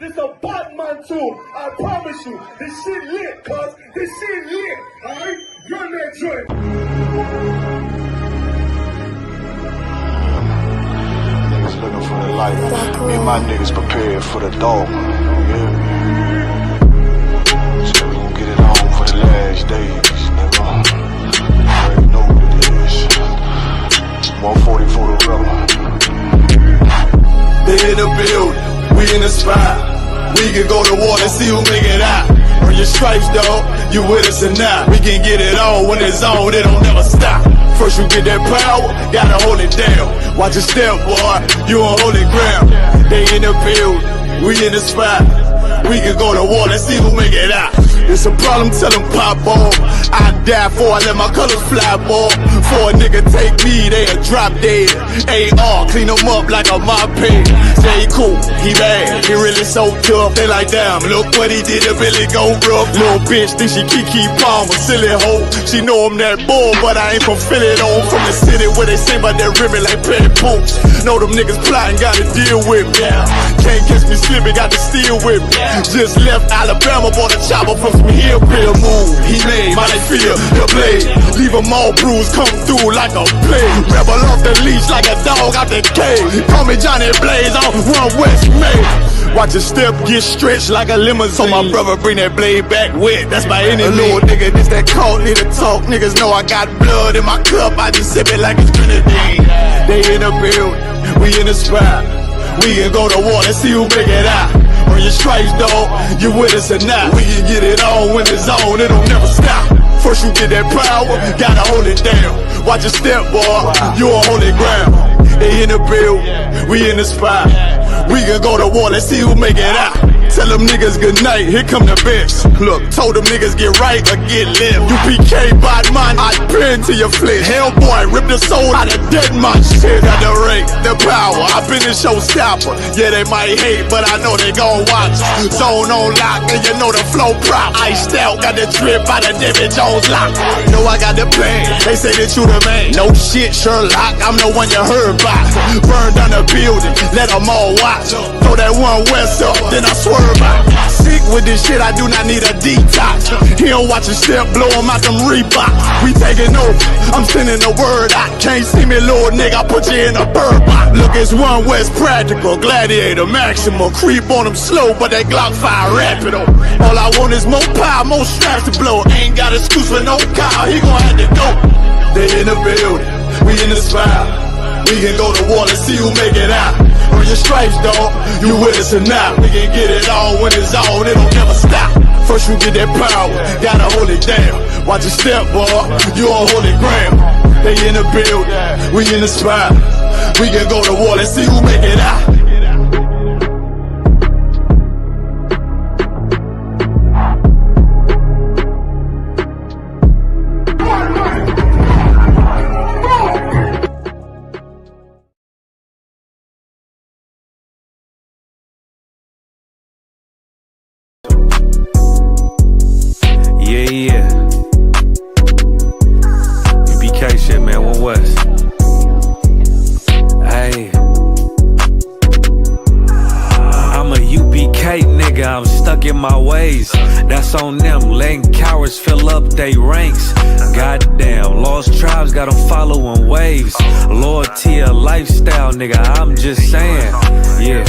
This a Batman tune. I promise you. This shit lit, cuz. This shit lit. Alright? Run that joint. Niggas looking for the light. Me and my niggas prepared for the dog. Yeah. So we gon' get it on for the last days, nigga. You already know what it is. 140 for the rubber. They in the building, we in the spot. We can go to war and see who make it out. Earn your stripes, dog, you with us or not. We can get it on when it's on, it don't never stop. First you get that power, gotta hold it down. Watch your step, boy, you on holy ground. They in the building, we in the spot. We can go to war and see who make it out. It's a problem, tell them pop off. I die for I let my colors fly, boy. For a nigga take me, they'll drop dead. AR, clean them up like a mop pig. Say he cool, he bad, he really so tough. They like, damn, look what he did, it really go rough. Little bitch think she Kiki Palmer, silly hoe. She know I'm that bull, but I ain't from Philly though. From the city where they say about that ribbon like petty poops. Know them niggas plotting, gotta deal with me. Can't catch me slipping, got to steal with me. Just left Alabama, bought a chopper from some hillbilly move. He made my life feel the blade. Leave them all bruised, come through like a plague. Rebel off the leash like a dog out the cage. Call me Johnny Blaze on Run West May. Watch your step get stretched like a limousine. So my brother bring that blade back wet, that's my enemy. A little nigga, this that cold, need to talk. Niggas know I got blood in my cup, I just sip it like it's grenadine. They in the building, we in the spot. We can go to war and see who make it out. Earn your stripes, dog, you with us or not. We can get it on when it's on, it don't never stop. First you get that power, gotta hold it down. Watch your step, boy, you on holy ground. They in the building, we in the spot. We can go to war, let's see who make it out. Tell them niggas good night, here come the bitch. Look, told them niggas get right or get lit. UPK bad man, I pin to your flesh. Hellboy, rip the soul out of dead man shit. Got the rate, the power, I been a showstopper. Yeah, they might hate, but I know they gon' watch. Zone on lock, and you know the flow prop. Iced out, got the drip out of David Jones lock. Know I got the plan, they say that you the man. No shit, Sherlock, I'm the one you heard about. Burn down the building, let them all watch. Throw that one west up, then I swerve. Sick with this shit, I do not need a detox. He don't watch a step, blow him out them Reeboks. We taking over, I'm sending the word out. Can't see me, little nigga, I put you in a bird box. Look, it's One West practical, gladiator, maximum. Creep on them slow, but they Glock 5 rapido. All I want is more power, more straps to blow. Ain't got excuse for no car, he gon' have to go. They in the building, we in the spot. We can go to war and see who make it out. Earn your stripes, dog, you with us or not. We can get it on when it's on, it don't never stop. First you get that power, gotta hold it down. Watch your step, boy, you on holy ground. They in the building, we in the spot. We can go to war and see who make it out. Yeah. UPK shit, man, One West. Hey. I'm a UPK nigga, I'm stuck in my ways. That's on them, letting cowards fill up they ranks. Goddamn, lost tribes got them following waves. Loyalty a lifestyle, nigga, I'm just saying. Yeah,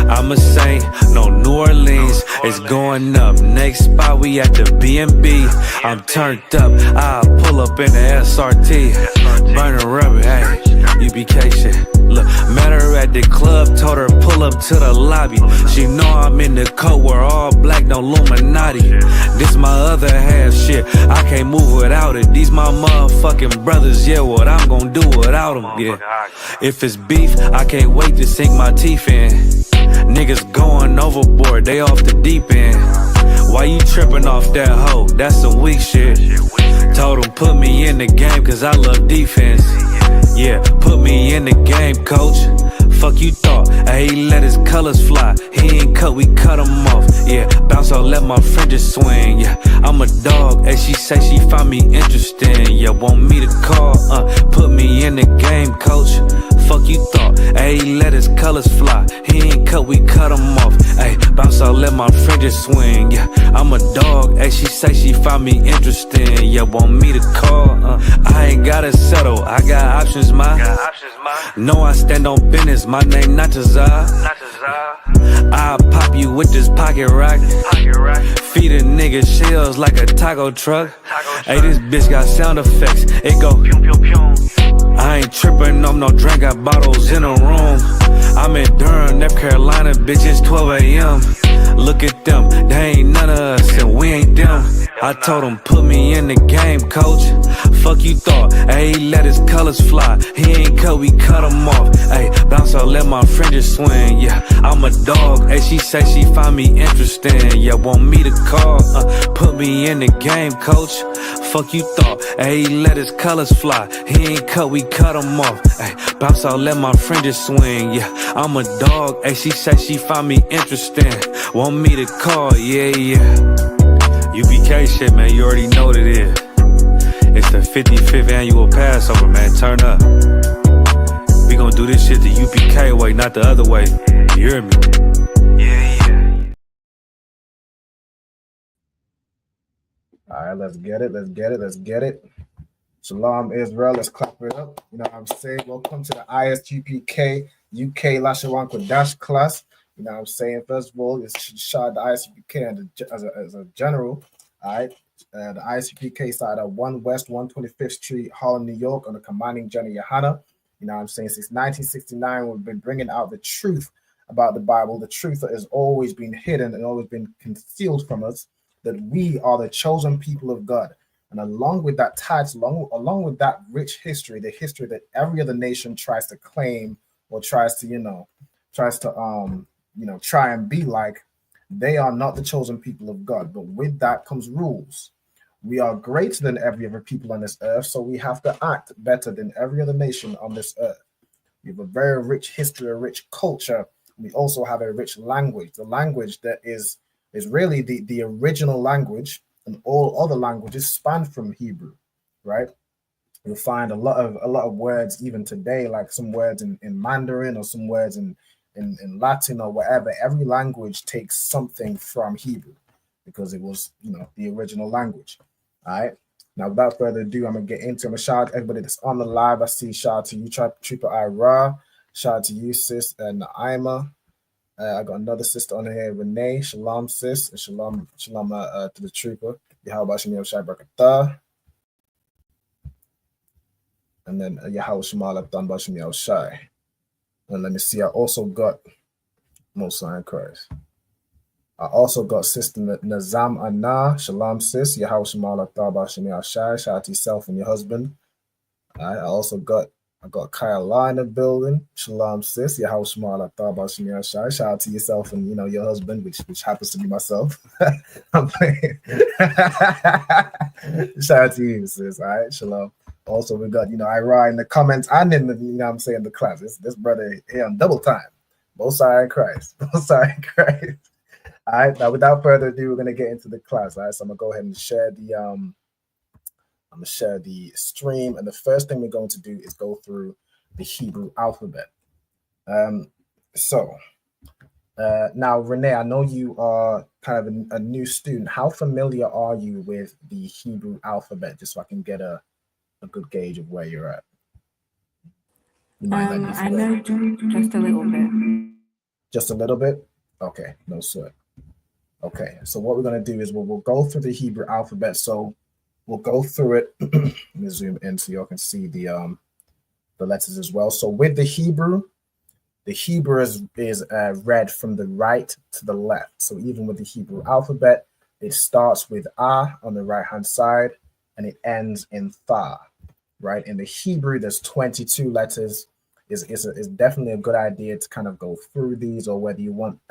I'm a saint, no New Orleans, it's going up. Next spot, we at the B&B. I'm turned up, I'll pull up in the SRT. Burning rubber, hey, UPK shit. Look, met her at the club, told her pull up to the lobby. She know I'm in the coat, we're all black, no Illuminati. This my other half shit, I can't move without it. These my motherfucking brothers, yeah, what I'm gonna do without them, yeah. If it's beef, I can't wait to sink my teeth in. Niggas going overboard, they off the deep end. Why you tripping off that hoe? That's some weak shit. Told him put me in the game cause I love defense. Yeah, put me in the game, coach. Fuck you thought, he let his colors fly. He ain't cut, we cut him off. Yeah, bounce out, let my fringes swing. Yeah, I'm a dog, and she say she find me interesting. Yeah, want me to call, put me in the game, coach. Fuck you thought, ayy, let his colors fly. He ain't cut, we cut him off. Ayy, bounce out, let my fringes swing. Yeah, I'm a dog, ayy, she say she find me interesting. Yeah, want me to call? I ain't gotta settle, I got options, ma. No, I stand on business, my name not Tazar. I'll pop you with this pocket rock. Feed a nigga shells like a taco truck. Hey, this bitch got sound effects. It go pew pew pew. I ain't tripping on no drink, got bottles in a room. I'm in Durham, North Carolina, bitch, it's 12 a.m. Look at them, they ain't none of us and we ain't them. I told him, put me in the game, coach. Fuck you thought, ayy, let his colors fly. He ain't cut, we cut him off. Ayy, bounce out, let my fringes swing. Yeah, I'm a dog, ayy, she say she find me interesting. Yeah, want me to call, put me in the game, coach. Fuck you thought, ayy, let his colors fly. He ain't cut, we cut him off. Ayy, bounce out, let my fringes swing. Yeah, I'm a dog, ayy, she say she find me interesting. Want me to call, yeah. UPK shit, man, you already know what it is. It's the 55th annual Passover, man, turn up. We gon' do this shit the UPK way, not the other way. You hear me? Yeah. All right, let's get it. Shalom, Israel. Let's clap it up. You know what I'm saying? Welcome to the ISUPK UK Lashawan Qadash class. You know what I'm saying? First of all, it's shot the ISUPK as a general. All right. The ISUPK started at 1 West 125th Street, Harlem, New York, on the commanding General Yohana. You know what I'm saying? Since 1969, we've been bringing out the truth about the Bible, the truth that has always been hidden and always been concealed from us, that we are the chosen people of God. And along with that title, along with that rich history, the history that every other nation tries to claim or tries to try and be like, they are not the chosen people of God. But with that comes rules. We are greater than every other people on this earth, so we have to act better than every other nation on this earth. We have a very rich history, a rich culture. We also have a rich language, the language that is really the original language, and all other languages span from Hebrew, right? You'll find a lot of words even today, like some words in Mandarin or some words in Latin or whatever. Every language takes something from Hebrew because it was, the original language. All right. Now, without further ado, I'm gonna get into it. I'm gonna shout out to everybody that's on the live. I see shout out to you, Trooper Ira. Shout out to you, sis, and Naima. I got another sister on here, Renee. Shalom, sis, and shalom to the trooper. Yahweh Shem Shai Barakatah. And then Yahweh Shemal Abdan Bashim Shai. And let me see, I also got Most High in Christ. I also got Sister Nazam Anna. Shalom, sis. Yahweh Shemal Abdan Bashim Shai. Shout out to yourself and your husband. All right, I got Kayla in the building. Shalom, sis. Yahweh Shemal Abdan Bashim Shai. Shout out to yourself and your husband, which happens to be myself. I'm playing. Shout out to you, sis. All right, shalom. Also, we got, Ira in the comments and in the, the class. This brother here on double time. Both sides in Christ. Both sides in Christ. All right. Now, without further ado, we're going to get into the class. All right. So I'm going to go ahead and share the stream. And the first thing we're going to do is go through the Hebrew alphabet. Now, Renee, I know you are kind of a new student. How familiar are you with the Hebrew alphabet? Just so I can get a good gauge of where you're at. I know just a little bit. Just a little bit? Okay, no sweat. Okay, so what we're going to do is we'll go through the Hebrew alphabet. So we'll go through it. Let me zoom in so y'all can see the letters as well. So with the Hebrew is read from the right to the left. So even with the Hebrew alphabet, it starts with A on the right-hand side, and it ends in Tha, right? In the Hebrew, there's 22 letters. Is definitely a good idea to kind of go through these, or whether you want,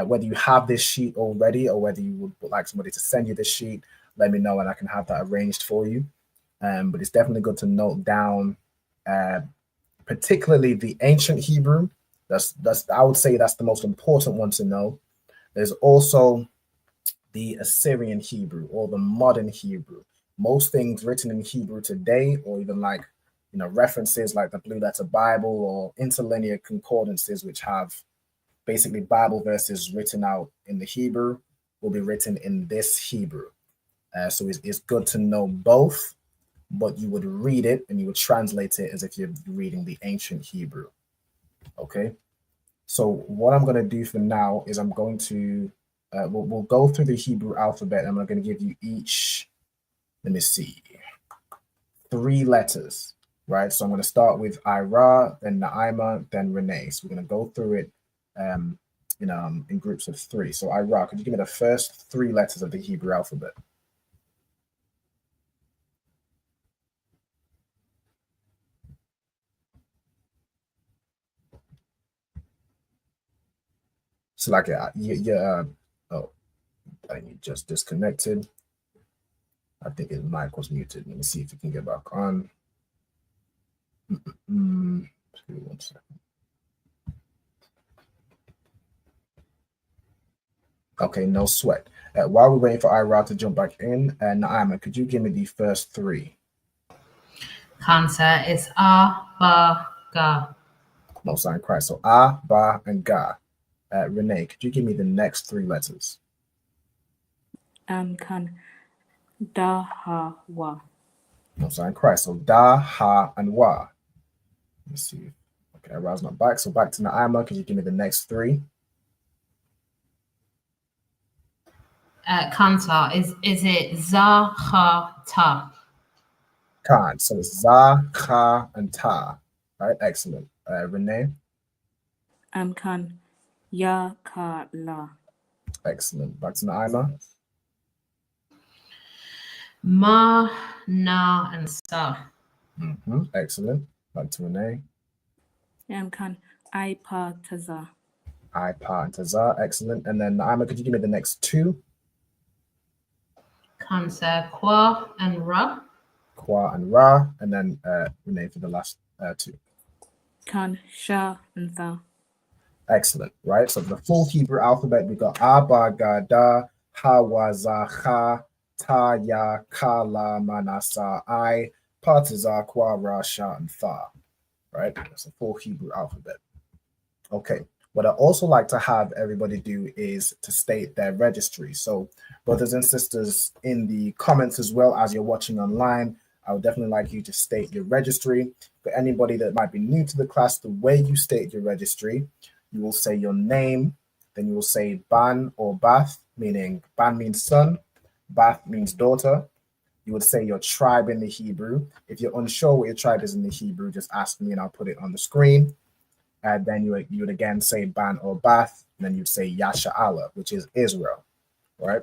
whether you have this sheet already, or whether you would like somebody to send you this sheet, let me know and I can have that arranged for you. But it's definitely good to note down, particularly the ancient Hebrew. That's I would say that's the most important one to know. There's also the Assyrian Hebrew or the modern Hebrew. Most things written in Hebrew today, or even like references like the Blue Letter Bible or interlinear concordances, which have basically Bible verses written out in the Hebrew, will be written in this Hebrew. So it's good to know both, but you would read it and you would translate it as if you're reading the ancient Hebrew. Okay. So what I'm going to do for now is I'm going to, we'll go through the Hebrew alphabet. And I'm going to give you each, let me see, 3 letters, right? So I'm going to start with Ira, then Naima, then Renee. So we're going to go through it in groups of 3. So Ira, could you give me the first 3 letters of the Hebrew alphabet? So like, oh, you just disconnected. I think his mic was muted. Let me see if you can get back on. 1 second. Okay, no sweat. While we're waiting for Ira to jump back in, Naima, could you give me the first 3? Cancer is A, Ba, Ga. No sign Christ. So A, Ba, and Ga. Renee, could you give me the next 3 letters? Kan, Da, Ha, Wa. No sign Christ. So Da, Ha, and Wa. Let's see. Okay, Ira's not back. So back to Naima. Could you give me the next 3? Cancer is it Za, Ha, Ta? Khan. So it's Za, Kha, and Ta. All right, excellent. Renee? Kan, Ya, Ka, La. Excellent. Back to Naima. Ma, Na, and Sa. Excellent. Back to Renee. Kan, I, Pa, Taza. I, Pa, and Taza. Excellent. And then Naima, could you give me the next 2? Cancer, Kwa, and Ra. Kwa and Ra. And then Renee for the last 2. Kan, Sha, and Tha. Excellent, right? So for the full Hebrew alphabet, we got Aba, Ga, Da, Ha, Wa, Za, Cha, Ta, Ya, Ka, La, Mana, Sa, I, Pa, Taza, Kwa, Ra, Sha, and Tha, right? That's a full Hebrew alphabet. Okay, what I also like to have everybody do is to state their registry. So brothers and sisters in the comments as well as you're watching online, I would definitely like you to state your registry. For anybody that might be new to the class, the way you state your registry, you will say your name, then you will say Ban or Bath, meaning Ban means son, Bath means daughter. You would say your tribe in the Hebrew. If you're unsure what your tribe is in the Hebrew, just ask me and I'll put it on the screen. And then you would again say Ban or Bath, and then you'd say Yasha Allah, which is Israel, right?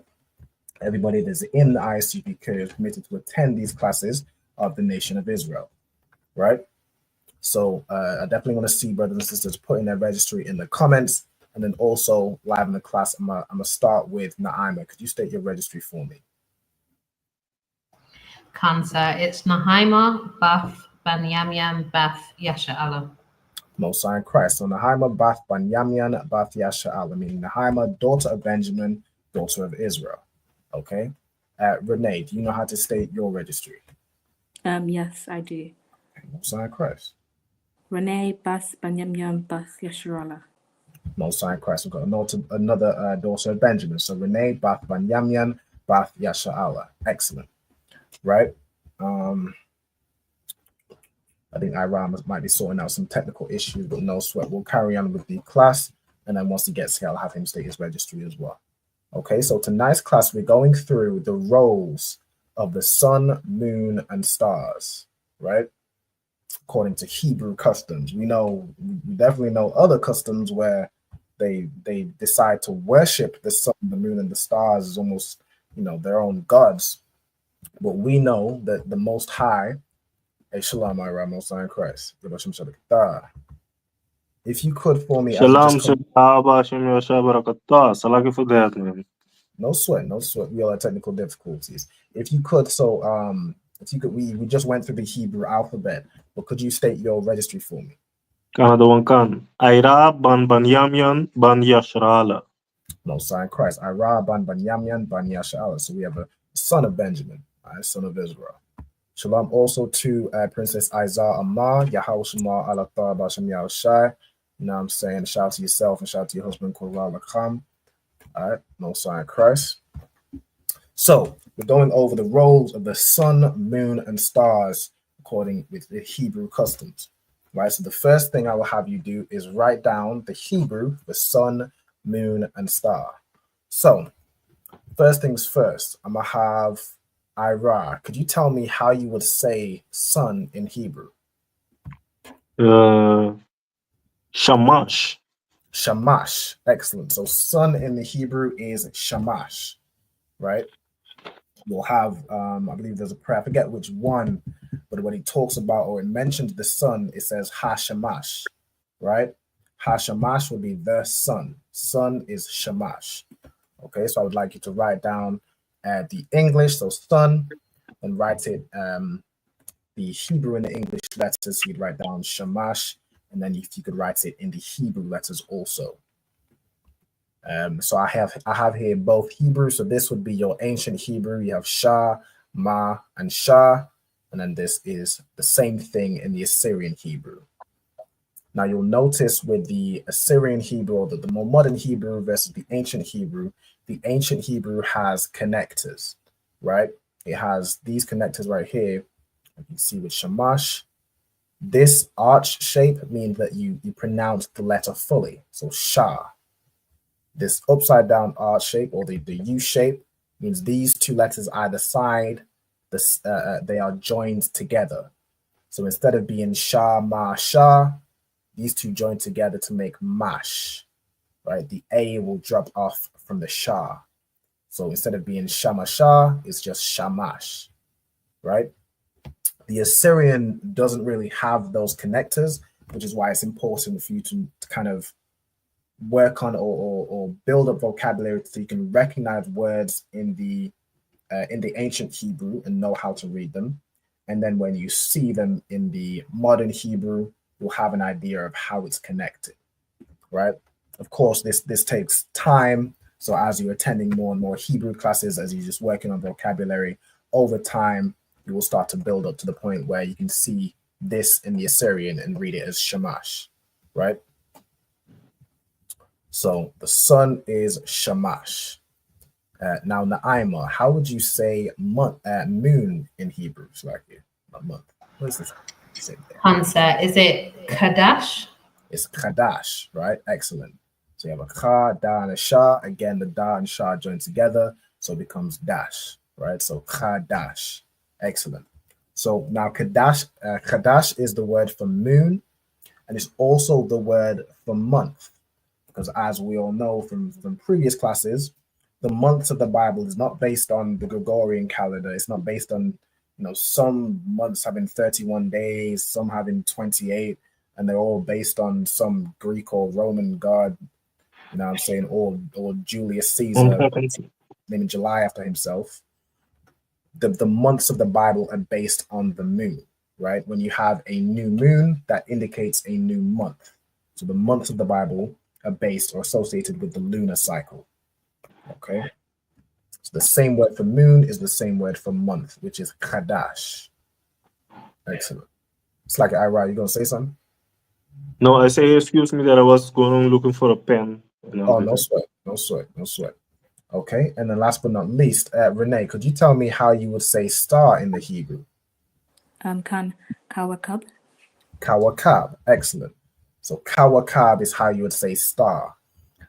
Everybody that's in the ISUPK is permitted to attend these classes of the nation of Israel, right? So I definitely want to see brothers and sisters putting their registry in the comments, and then also live in the class. I'm gonna start with Naima. Could you state your registry for me? Cancer, it's Nahaima, Bath, Banyamyan, Bath, Yasha Allah. Most High in Christ. So Nahaima, Bath, Banyamyan, Bath, Yasha Allah, meaning Nahaima, daughter of Benjamin, daughter of Israel. Okay. Renee, do you know how to state your registry? Yes, I do. Most High in Christ. Renee, Bas, Banyamyan, Bas, Yasharala. Most High in Christ. We've got another daughter of Benjamin. So Renee, Bath, Banyamyan, Bath, Yasha Allah. Excellent. Right. I think Iram might be sorting out some technical issues, but no sweat. We'll carry on with the class. And then once he gets here, I'll have him state his registry as well. Okay, so tonight's class, we're going through the roles of the sun, moon, and stars, right? According to Hebrew customs. We definitely know other customs where they decide to worship the sun, the moon, and the stars as almost, their own gods. But we know that the Most High, Shalom, Ira, Most High in Christ. If you could for me, Shalom, no sweat. We all have technical difficulties. If you could, we just went through the Hebrew alphabet, but could you state your registry for me? Ira ban Banyamyan ban Yashrala. Most High in Christ. Ira ban Banyamyan ban Yashrala. So we have a son of Benjamin, son of Israel. Shalom also to Princess Isaiah Amar, Yahweh Shema Allah Bashem Yahweh Shai. You know what I'm saying? Shout out to yourself and shout out to your husband, Korah Lakam. All right, no sign of Christ. So we're going over the roles of the sun, moon, and stars according with the Hebrew customs. Right. So the first thing I will have you do is write down the Hebrew, the sun, moon, and star. So first things first, I'm gonna have Ira. Could you tell me how you would say sun in Hebrew? Shamash. Shamash. Excellent. So sun in the Hebrew is shamash, right? You'll have, I believe there's a prayer, I forget which one, but when he talks about or it mentions the sun, it says Hashamash, right? Hashamash would be the sun. Sun is shamash. Okay, so I would like you to write down the English, so sun, and write it the Hebrew and the English letters. You'd write down shamash, and then if you could write it in the Hebrew letters also. So I have here both Hebrew. So this would be your ancient Hebrew. You have Shah, Ma, and Shah. And then this is the same thing in the Assyrian Hebrew. Now you'll notice with the Assyrian Hebrew, or the more modern Hebrew versus the ancient Hebrew has connectors, right? It has these connectors right here. You can see with Shamash. This arch shape means that you pronounce the letter fully. So Shah. This upside down arch shape, or the U shape, means these two letters either side, they are joined together. So instead of being Shah, Ma, Shah, these two join together to make Mash, right? The A will drop off from the Shah. So instead of being Shama Shah, it's just Shamash, right? The Assyrian doesn't really have those connectors, which is why it's important for you to kind of work on or build up vocabulary so you can recognize words in the ancient Hebrew and know how to read them. And then when you see them in the modern Hebrew, you'll have an idea of how it's connected, right? Of course, this takes time. So as you're attending more and more Hebrew classes, as you're just working on vocabulary, over time, you will start to build up to the point where you can see this in the Assyrian and read it as Shamash, right? So the sun is Shamash. Now, Naima, how would you say moon in Hebrew? It's like a month. What is this? Hansa, is it Qadash? It's Qadash, right? Excellent. So you have a Ka, Da, and a Sha. Again, the Da and Sha join together, so it becomes Dash, right? So Qadash. Excellent. So now Qadash is the word for moon, and it's also the word for month. Because as we all know from previous classes, the months of the Bible is not based on the Gregorian calendar. It's not based on, some months having 31 days, some having 28, and they're all based on some Greek or Roman god, you know what I'm saying, or Julius Caesar, named July after himself. The months of the Bible are based on the moon, right? When you have a new moon, that indicates a new month. So the months of the Bible are based or associated with the lunar cycle. Okay, so the same word for moon is the same word for month, which is Qadash. Excellent. It's like Ira, you gonna say something? No, I say excuse me that I was going looking for a pen. Oh, no sweat. Okay, and then last but not least, Renee, could you tell me how you would say star in the Hebrew? Kan Kawakab. Kawakab. Excellent. So Kawakab is how you would say star.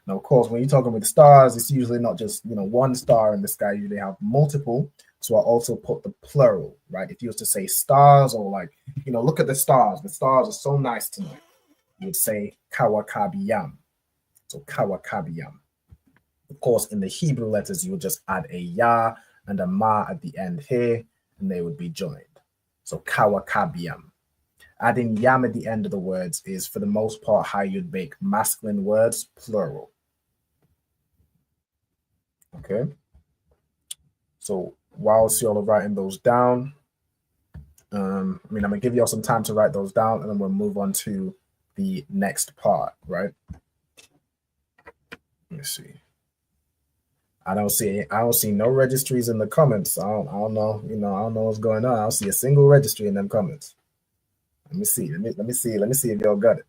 Now, of course, when you're talking with stars, it's usually not just one star in the sky. You usually have multiple. So I also put the plural, right? If you was to say stars, or like, look at the stars. The stars are so nice tonight. You would say Kawakabiyam. So Kawakabiyam. Of course, in the Hebrew letters, you would just add a ya and a ma at the end here, and they would be joined. So Kawakabiyam. Adding yam at the end of the words is, for the most part, how you'd make masculine words plural. Okay. So whilst y'all are writing those down, I'm gonna give y'all some time to write those down, and then we'll move on to the next part, right? Let me see. I don't see no registries in the comments. I don't know. I don't know what's going on. I don't see a single registry in them comments. Let me see. Let me see if y'all got it.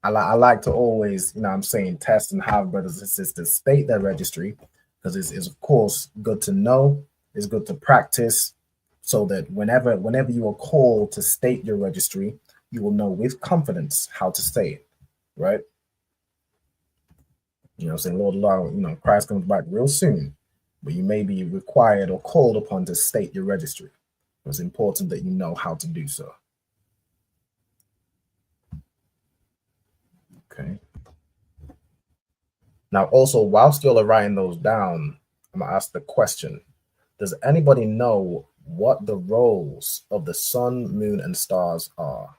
I like to always, I'm saying, test and have brothers and sisters state their registry, because it's of course good to know. It's good to practice, so that whenever you are called to state your registry, you will know with confidence how to say it, right? I'm saying, Lord, Christ comes back real soon, but you may be required or called upon to state your registry. It's important that you know how to do so. Okay. Now, also, whilst y'all are writing those down, I'm gonna ask the question: does anybody know what the roles of the sun, moon, and stars are?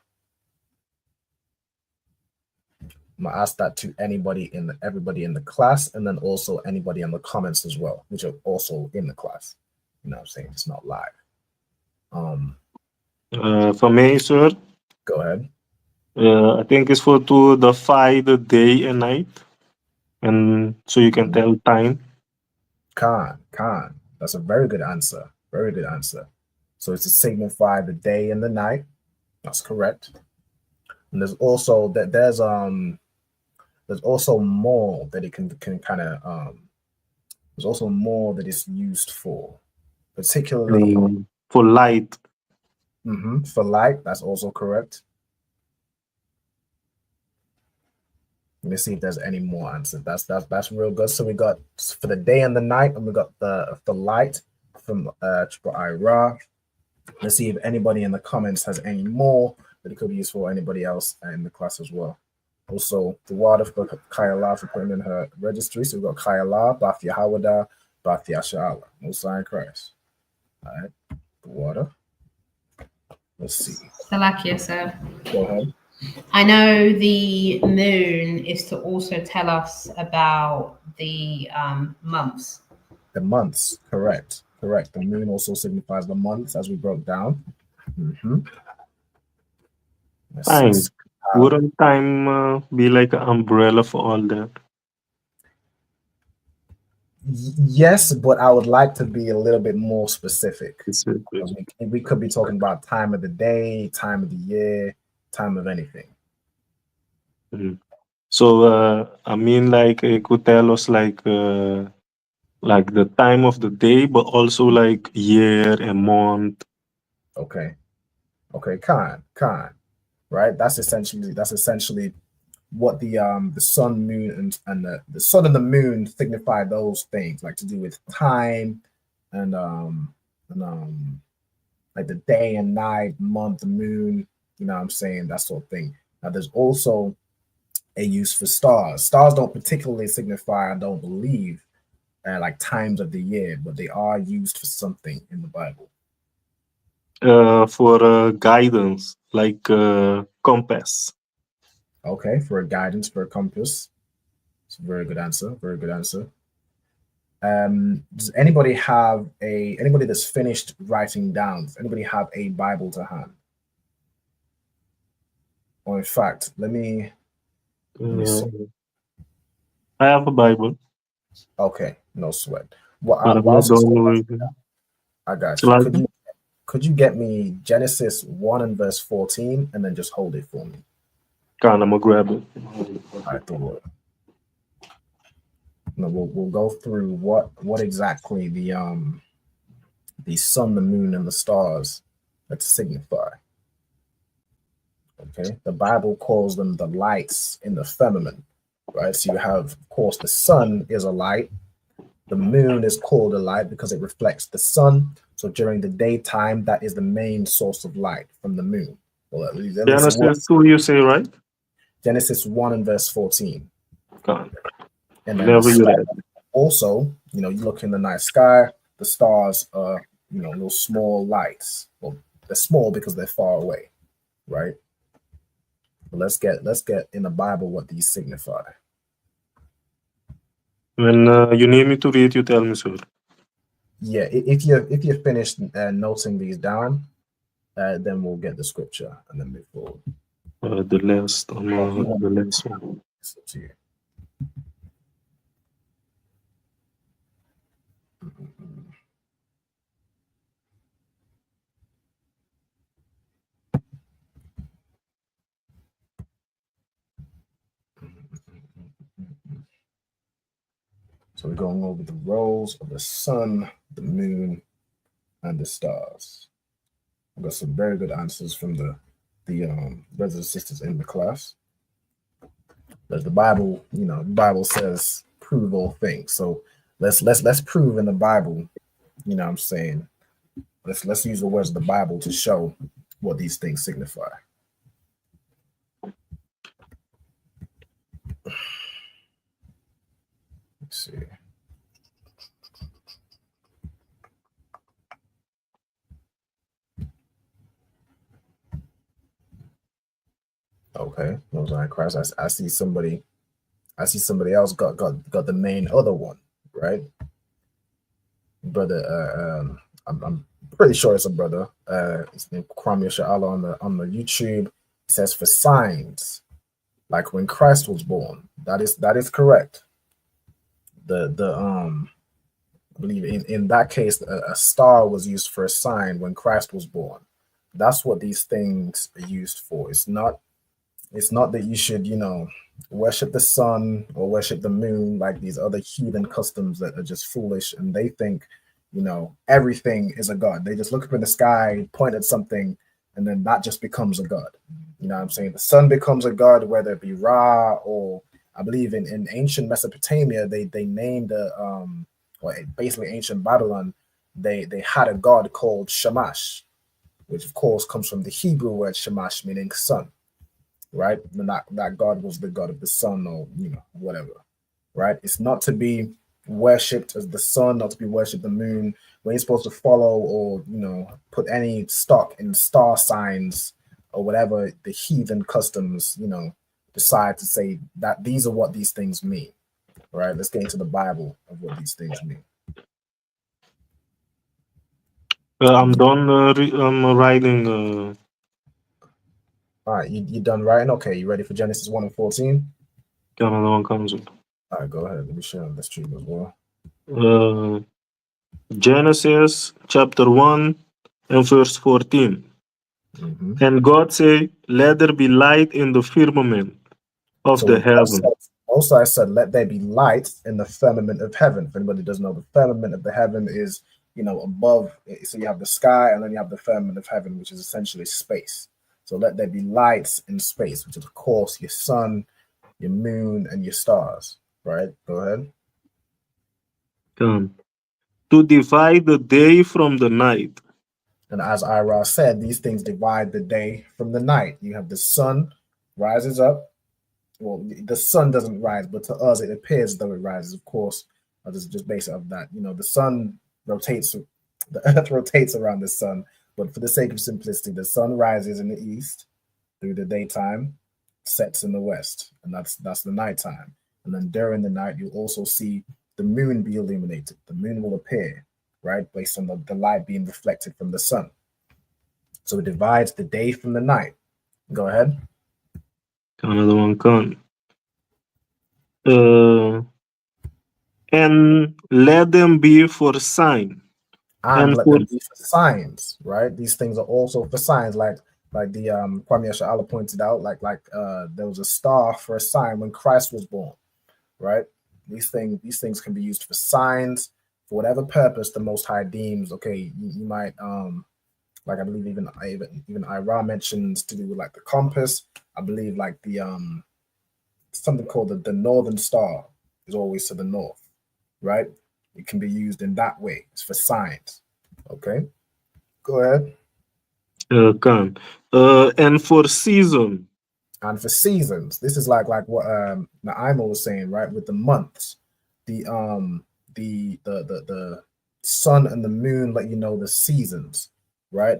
I'm gonna ask that to everybody in the class, and then also anybody in the comments as well, which are also in the class. You know what I'm saying? It's not live. For me, sir, Go ahead. I think it's for to define the day and night, and so you can tell time. Khan. That's a very good answer. Very good answer. So it's to signify the day and the night. That's correct. And there's also there's also more that it can kind of there's also more that it's used for, particularly For light. for light. That's also correct. Let me see if there's any more answers. That's real good. So we got for the day and the night, and we got the light from Triple I Ra. Let's see if anybody in the comments has any more that it could be useful for anybody else in the class as well. Also, the water for Kayala for putting in her registry. So we've got Kayala, Bafia Hawada, Bafia Sha'ala. No sign Christ. All right. The water. Let's see. Salakia, sir. Go ahead. I know the moon is to also tell us about the months. The months, correct. The moon also signifies the months, as we broke down. Time. Wouldn't time be like an umbrella for all that? Yes, but I would like to be a little bit more specific. We could be talking about time of the day, time of the year, time of anything. So I mean, like it could tell us like the time of the day, but also like year and month. Okay, Khan, right? That's essentially what the sun, moon, and the sun and the moon signify those things, like to do with time and like the day and night, month, the moon. You know what I'm saying? That sort of thing. Now, there's also a use for stars. Stars don't particularly signify, I don't believe, like times of the year, but they are used for something in the Bible. For guidance, like compass. Okay, for a guidance, for a compass. It's a very good answer. Very good answer. Does anybody that's finished writing down? Does anybody have a Bible to hand? Or in fact, let me see. I have a Bible. Okay, no sweat. Well, I got you. Could you get me Genesis 1 and verse 14, and then just hold it for me? I'm gonna grab it. All right, the word. No, we'll go through what exactly the sun, the moon, and the stars that signify. Okay, the Bible calls them the lights in the firmament, right? So you have, of course, the sun is a light. The moon is called a light because it reflects the sun. So during the daytime, that is the main source of light from the moon. Well, at least Genesis 2, you say, right? Genesis 1 and verse 14. God. And then also, you look in the night sky, the stars are, little small lights. Well, they're small because they're far away, right? But let's get in the Bible what these signify. When you need me to read, you tell me, sir. Yeah, if you're finished noting these down, then we'll get the scripture and then move forward. The last one. It's up to you. So we're going over the roles of the sun, the moon, and the stars. I've got some very good answers from the brothers and sisters in the class. But the Bible, the Bible says prove all things. So let's prove in the Bible, you know what I'm saying. Let's use the words of the Bible to show what these things signify. Let's see. Okay, Most High Christ. I see somebody else got the main other one, right? Brother, I'm pretty sure it's a brother. His name Kwame Sha'ala on the YouTube. It says for signs, like when Christ was born. That is correct. I believe in that case, a star was used for a sign when Christ was born. That's what these things are used for. It's not that you should, worship the sun or worship the moon like these other heathen customs that are just foolish, and they think, everything is a god. They just look up in the sky, point at something, and then that just becomes a god. You know what I'm saying? The sun becomes a god, whether it be Ra or I believe in ancient Mesopotamia, they named basically ancient Babylon, they had a god called Shamash, which of course comes from the Hebrew word Shamash, meaning sun, right? And that god was the god of the sun, or whatever, right? It's not to be worshipped as the sun, not to be worshipped the moon. We ain't supposed to follow or put any stock in star signs or whatever the heathen customs decide to say that these are what these things mean. Right, let's get into the Bible of what these things mean. I'm done writing. All right, you done writing? Okay, you ready for Genesis 1 and 14? Another one comes up. All right, go ahead. Let me share on this stream as well. Genesis chapter 1 and verse 14. Mm-hmm. And God said, let there be light in the firmament of the heaven. Also, I said, let there be light in the firmament of heaven. If anybody doesn't know, the firmament of the heaven is, above. So you have the sky, and then you have the firmament of heaven, which is essentially space. So let there be lights in space, which is, of course, your sun, your moon, and your stars. Right? Go ahead. To divide the day from the night. And as Ira said, these things divide the day from the night. You have the sun rises up. Well, the sun doesn't rise, but to us it appears as though it rises. Of course, just based off that, the sun rotates, the earth rotates around the sun. But for the sake of simplicity, the sun rises in the east through the daytime, sets in the west, and that's the nighttime. And then during the night, you also see the moon be illuminated. The moon will appear, right, based on the light being reflected from the sun. So it divides the day from the night. Go ahead. Another one come. And let them be for sign. And let them be for signs, right? These things are also for signs, like the Kwame Sha'ala pointed out, like there was a star for a sign when Christ was born, right? These things can be used for signs, for whatever purpose the Most High deems. Okay, you might like I believe even Ira mentions to do with like the compass. I believe like the something called the northern star is always to the north, right? It can be used in that way. It's for signs. Okay, go ahead. And for season. And for seasons, this is like what Naima was saying, right? With the months, the sun and the moon let you know the seasons, right?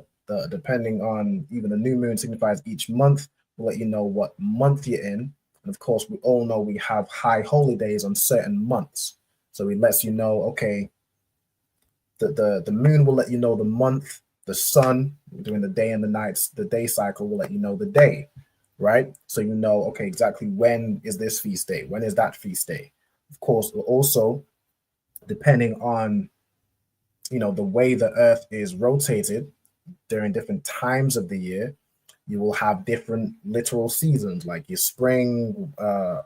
Depending on even the new moon signifies each month, will let you know what month you're in. And of course, we all know we have high holy days on certain months. So it lets you know, okay, the moon will let you know the month, the sun during the day and the nights, the day cycle will let you know the day, right? So you know, okay, exactly when is this feast day? When is that feast day? Of course, also, depending on, the way the earth is rotated during different times of the year, you will have different literal seasons, like your spring, fall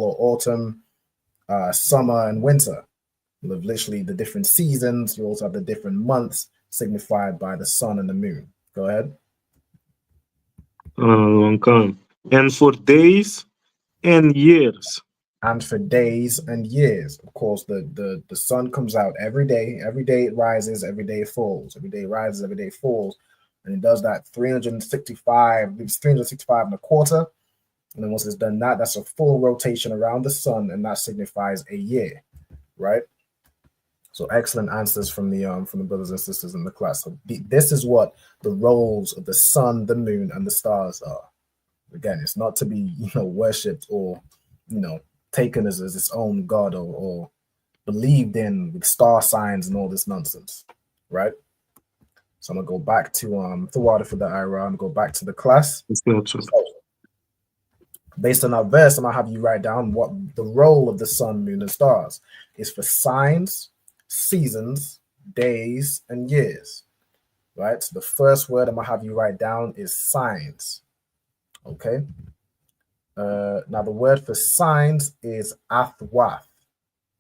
or autumn, summer and winter. You have literally the different seasons. You also have the different months signified by the sun and the moon. Go ahead. And for days and years. And for days and years. Of course, the sun comes out every day. Every day it rises, every day it falls. Every day it rises, every day it falls. And it does that 365, it's 365 and a quarter. And then once it's done that, that's a full rotation around the sun, and that signifies a year, right? So excellent answers from the brothers and sisters in the class. So this is what the roles of the sun, the moon, and the stars are. Again, it's not to be worshipped or taken as its own god or believed in with star signs and all this nonsense, right? So I'm gonna go back to the water for the Ira and go back to the class. It's not true. So, based on that verse, I'm gonna have you write down what the role of the sun, moon, and stars is for signs, seasons, days, and years. Right? So the first word I'm gonna have you write down is signs. Okay. Now the word for signs is athwath.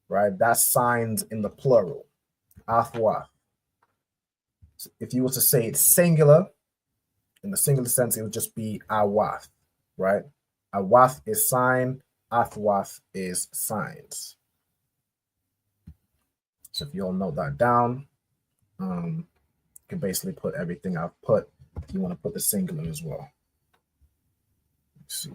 Right? That's signs in the plural. Athwath. So if you were to say it's singular, in the singular sense, it would just be awath. Right? Awath is sign, athwath is signs. So if you all note that down, you can basically put everything I've put. If you want to put the singular as well. Let's see.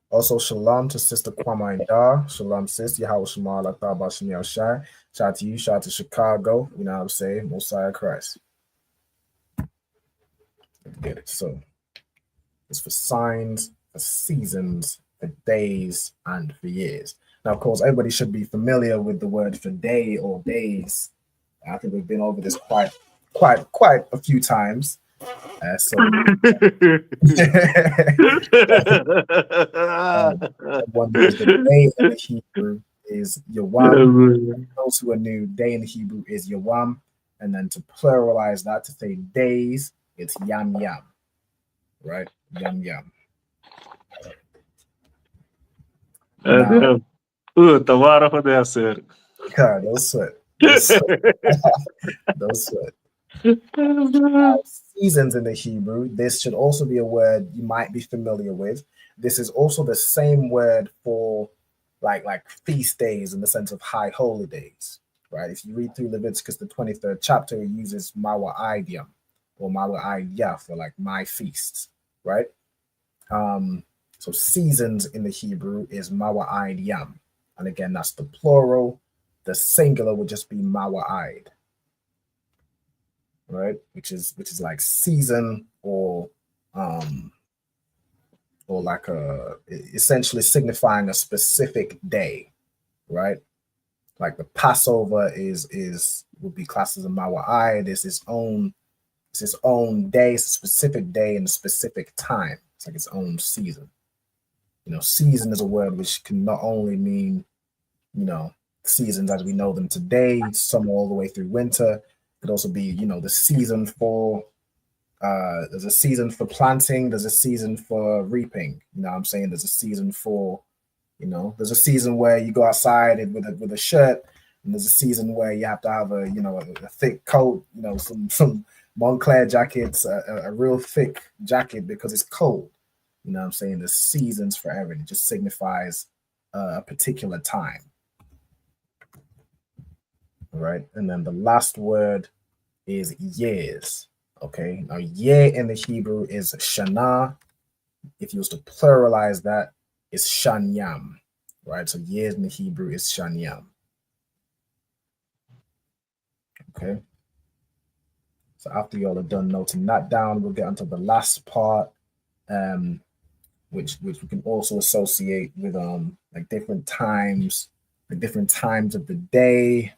Also, shalom to Sister Kwama and Dar. Shalom, sis. Yahweh Shema Allah Taba Shemiel Shai. Shout out to you. Shout out to Chicago. You know what I'm saying? Mosiah Christ. Let's get it. So it's for signs, for seasons, for days, and for years. Now, of course, everybody should be familiar with the word for day or days. I think we've been over this quite a few times. One knows the day in the Hebrew is Yawam. Those who are new, day in the Hebrew is Yawam. And then to pluralize that, to say days, it's Yam Yam. Right? Yam Yam. Now, Tawara for there, sir. God, no sweat. No sweat. No sweat. Now, seasons in the Hebrew, this should also be a word you might be familiar with. This is also the same word for like feast days in the sense of high holy days, right? If you read through Leviticus, the 23rd chapter, it uses Mawa Yam or Mawa Yah for like my feasts, right? So seasons in the Hebrew is Mawa Yam. And again, that's the plural. The singular would just be Mawa, right? Which is like season or like essentially signifying a specific day, right? Like the Passover would be classed as a Mawa. It's its own day, it's a specific day and a specific time. It's like its own season. Season is a word which can not only mean, seasons as we know them today, summer all the way through winter. It could also be, the season for, there's a season for planting, there's a season for reaping. I'm saying? There's a season for, there's a season where you go outside with a shirt, and there's a season where you have to have a thick coat, some Montclair jackets, a real thick jacket because it's cold. I'm saying? There's seasons for everything. It just signifies a particular time. All right. And then the last word is years. Okay. Now, year in the Hebrew is shana. If you was to pluralize that, it's shanyam. Right. So years in the Hebrew is shanyam. Okay. So after y'all are done noting that down, we'll get onto the last part, which we can also associate with like different times of the day.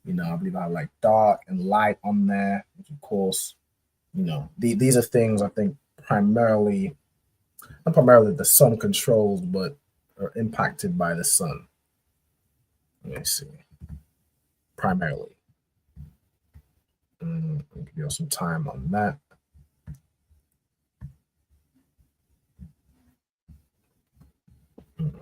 I believe I have like dark and light on there, which of course, these are things I think primarily, not primarily the sun controls, but are impacted by the sun. Let me see. Primarily. I'll give you some time on that. Of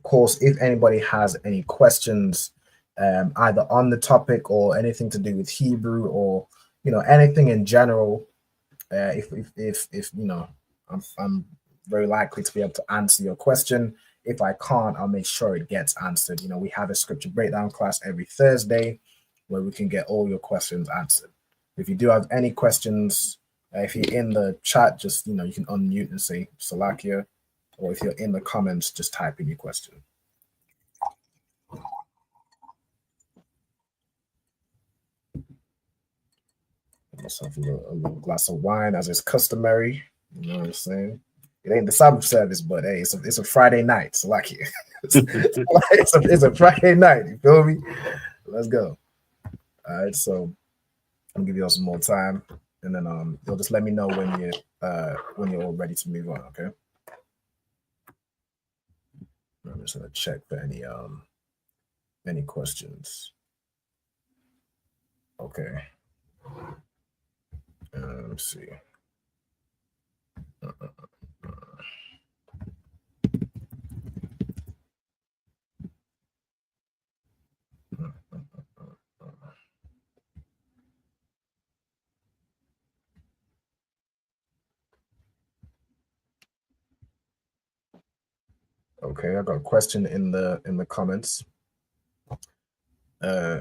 course, if anybody has any questions, either on the topic or anything to do with Hebrew or anything in general, if I'm very likely to be able to answer your question. If I can't, I'll make sure it gets answered. We have a scripture breakdown class every Thursday where we can get all your questions answered. If you do have any questions, if you're in the chat, just you can unmute and say Salakia, or if you're in the comments, just type in your question. Myself a little glass of wine as is customary. You know what I'm saying? It ain't the Sabbath service, but hey, it's a Friday night. Salakia. It's a Friday night. You feel me? Let's go. All right, so I'm gonna give you all some more time, and then you'll just let me know when you're all ready to move on. Okay. I'm just gonna check for any questions. Okay. Let's see. Okay, I got a question in the comments.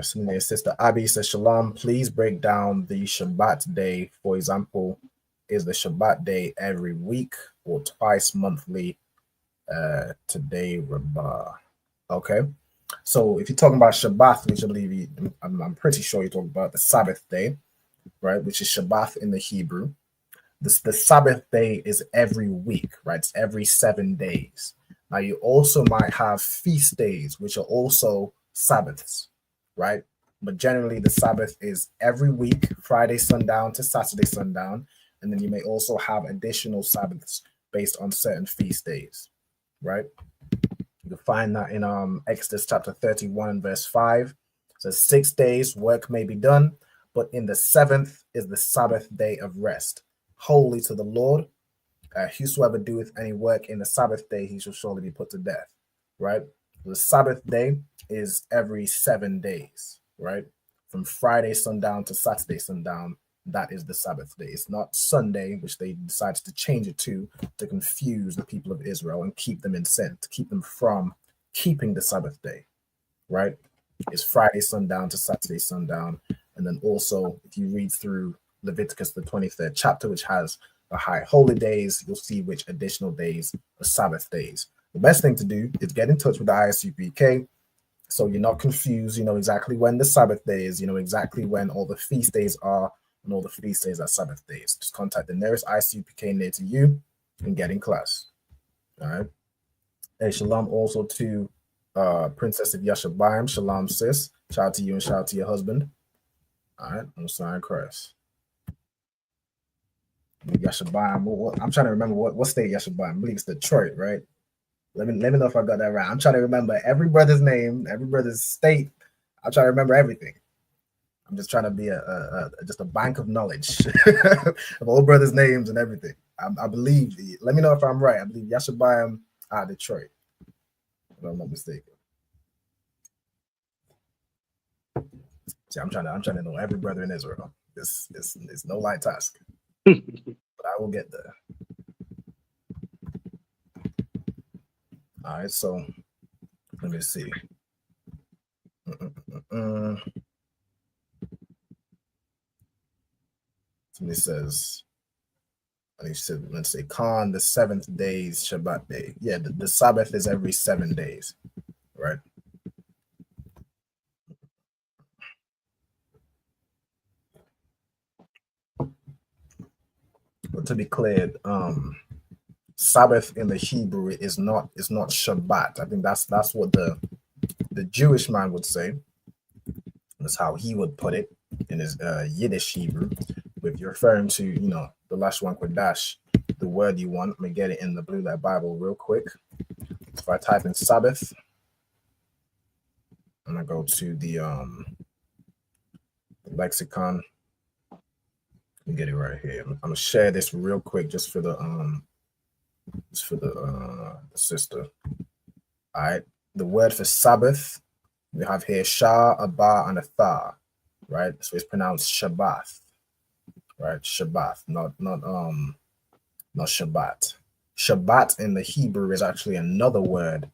Sister Abby says, Shalom, please break down the Shabbat day. For example, is the Shabbat day every week or twice monthly? Today, Rabbah. Okay, so if you're talking about Shabbat, which I believe I'm pretty sure you're talking about the Sabbath day, right? Which is Shabbat in the Hebrew. The Sabbath day is every week, right? It's every 7 days. Now, you also might have feast days, which are also Sabbaths, right? But generally, the Sabbath is every week, Friday sundown to Saturday sundown. And then you may also have additional Sabbaths based on certain feast days, right? You can find that in Exodus chapter 31, verse 5. It says, 6 days work may be done, but in the 7th is the Sabbath day of rest, holy to the Lord. Whosoever doeth any work in the Sabbath day, he shall surely be put to death, right? The Sabbath day is every 7 days, right? From Friday sundown to Saturday sundown, that is the Sabbath day. It's not Sunday, which they decided to change it to confuse the people of Israel and keep them in sin, to keep them from keeping the Sabbath day, right? It's Friday sundown to Saturday sundown. And then also, if you read through Leviticus, the 23rd chapter, which has the high holy days, you'll see which additional days are Sabbath days. The best thing to do is get in touch with the ISUPK so you're not confused. You know exactly when the Sabbath day is, you know exactly when all the feast days are, and all the feast days are Sabbath days. Just contact the nearest ISUPK near to you and get in class. All right. Hey, shalom also to Princess of Yashabayim. Shalom, sis. Shout out to you and shout out to your husband. All right. I'm sorry, Christ. Yashabayim. I'm trying to remember what state Yashabayim. I believe it's Detroit, right? Let me know if I got that right. I'm trying to remember every brother's name, every brother's state. I'm trying to remember everything. I'm just trying to be just a bank of knowledge of all brothers' names and everything. I believe. Let me know if I'm right. I believe Yashabayim out of Detroit, if I'm not mistaken. See, I'm trying to know every brother in Israel. It's no light task, but I will get there. All right, so let me see. Somebody says, let's say, Khan, the 7th day is Shabbat day. Yeah, the Sabbath is every 7 days, right? But to be clear, Sabbath in the Hebrew is not Shabbat. I think that's what the Jewish man would say. That's how he would put it in his Yiddish Hebrew. But if you're referring to, the Lashawan Qadash, the word you want, let me get it in the Blue Letter Bible real quick. If I type in Sabbath, and I go to the lexicon. Let me get it right here. I'm gonna share this real quick just for the sister. All right. The word for Sabbath, we have here Shah, a Ba, and a Tha, right? So it's pronounced Shabbath, right? Shabbath, not Shabbat. Shabbat in the Hebrew is actually another word.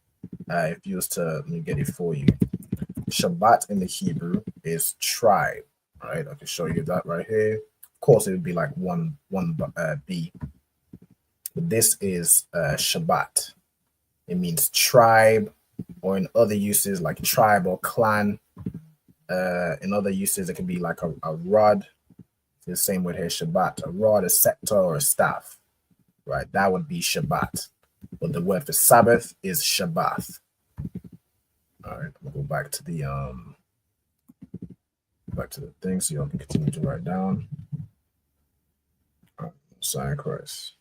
If you was to, let me get it for you. Shabbat in the Hebrew is tribe, right? I can show you that right here. Of course, it would be like one B. But this is Shabbat. It means tribe, or in other uses like tribe or clan. In other uses, it can be like a rod. It's the same word here, Shabbat. A rod, a scepter, or a staff, right? That would be Shabbat. But the word for Sabbath is Shabbath. All right, we'll go back to the thing so y'all can continue to write down. All right, sign Christ.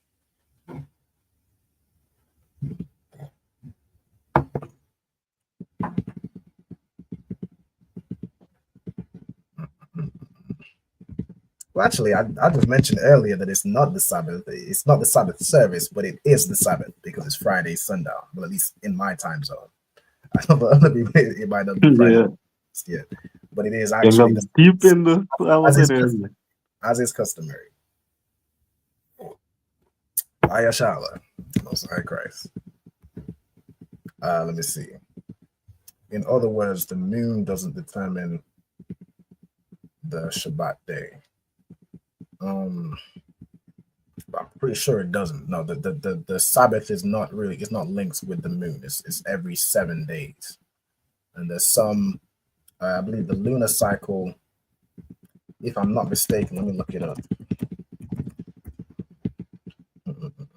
Well, actually, I just mentioned earlier that it's not the Sabbath. It's not the Sabbath service, but it is the Sabbath because it's Friday sundown. Well, at least in my time zone. It might not be Friday. Yeah, but it is actually deep in the as is customary. Ayashala, Most High Christ. Let me see. In other words, the moon doesn't determine the Shabbat day. I'm pretty sure it doesn't. No, the Sabbath is not really, it's not linked with the moon. It's every 7 days. And there's some, I believe the lunar cycle, if I'm not mistaken, let me look it up.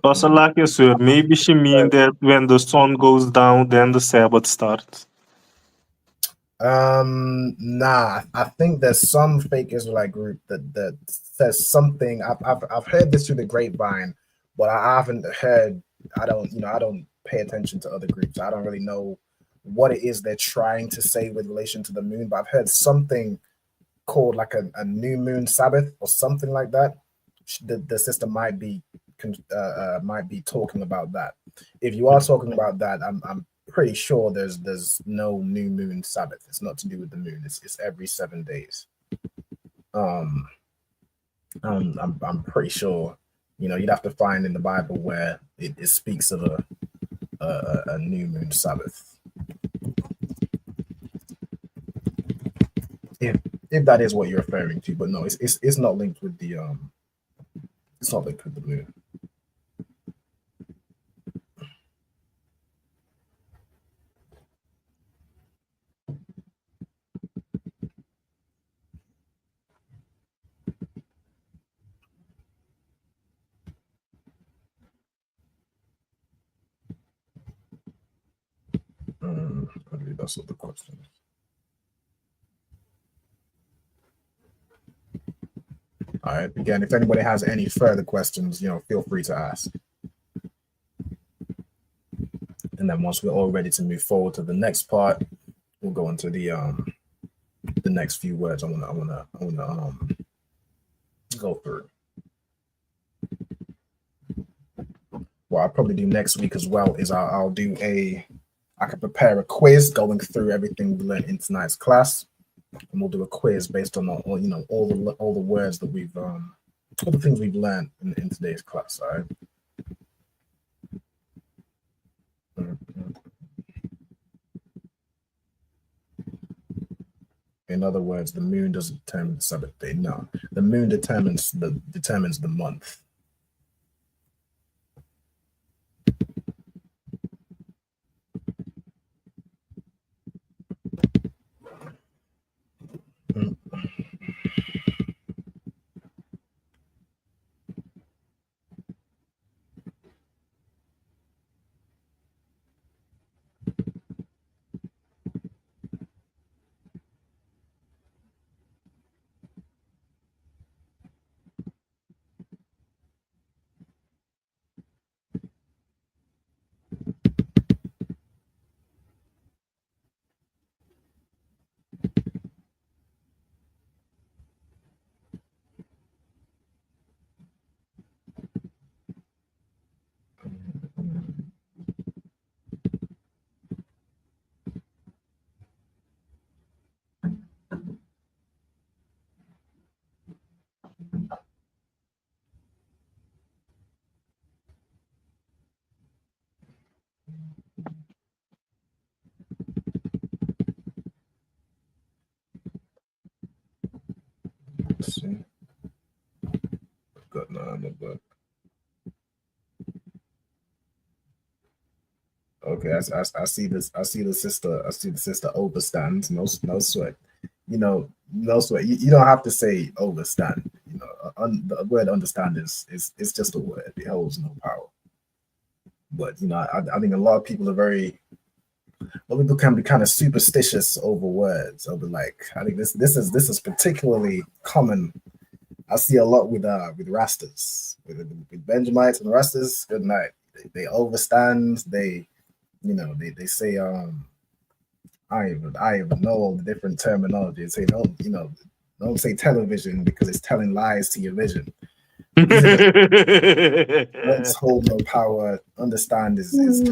Also, like you said, maybe she mean that when the sun goes down, then the Sabbath starts. Nah, I think there's some fake Israelite group that says something. I've heard this through the grapevine, but I haven't heard. I don't pay attention to other groups. I don't really know what it is they're trying to say with relation to the moon. But I've heard something called like a new moon Sabbath or something like that. The sister might be talking about that. If you are talking about that, I'm pretty sure there's no new moon Sabbath. It's not to do with the moon. It's every 7 days. I'm pretty sure. You'd have to find in the Bible where it speaks of a new moon Sabbath. If that is what you're referring to, but no, it's not linked with the it's not linked with the moon. I believe that's what the question is. All right. Again, if anybody has any further questions, feel free to ask. And then once we're all ready to move forward to the next part, we'll go into the next few words I wanna go through. What I'll probably do next week as well is I can prepare a quiz going through everything we learned in tonight's class, and we'll do a quiz based on all the words that we've all the things we've learned in today's class. All right. In other words, the moon doesn't determine the Sabbath day. No, the moon determines the month. Let's see. Got none, but okay. I see this. I see the sister. I see the sister overstands. No sweat. No sweat. You don't have to say overstand. The word understand is just a word. It holds no power. But I think a lot of people can be kind of superstitious over words. Over like, I think this is particularly common. I see a lot with Rastas, with Benjamites and Rastas. Good night. They overstand. They say I even know all the different terminology. They say don't say television because it's telling lies to your vision. Words hold no power. Understand is just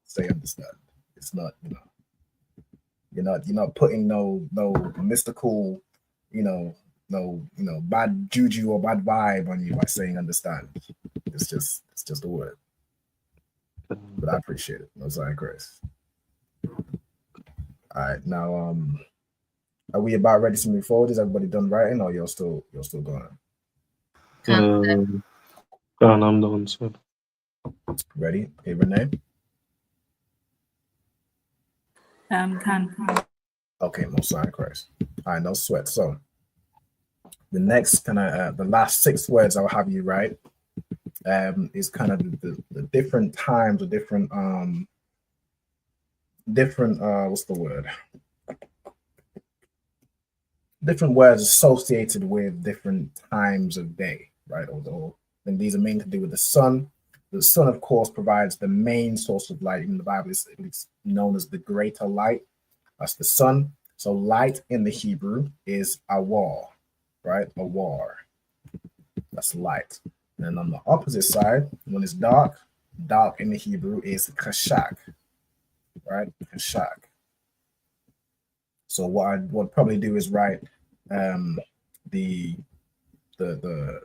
say understand. It's not you're not putting no mystical no bad juju or bad vibe on you by saying understand. It's just a word. But I appreciate it. No sign Chris. All right, now are we about ready to move forward? Is everybody done writing or you're still going? Done, I'm done, sir. Ready? Okay, Renee. Can. Okay, most sign Christ. All right, no sweat. So the next the last 6 words I'll have you write is kind of the different times or different what's the word? Different words associated with different times of day, right? And these are mainly to do with the sun. The sun, of course, provides the main source of light. In the Bible, it's known as the greater light. That's the sun. So light in the Hebrew is awar, right? Awar. That's light. And on the opposite side, when it's dark in the Hebrew is kashak, right? Kashak. So what I would probably do is write the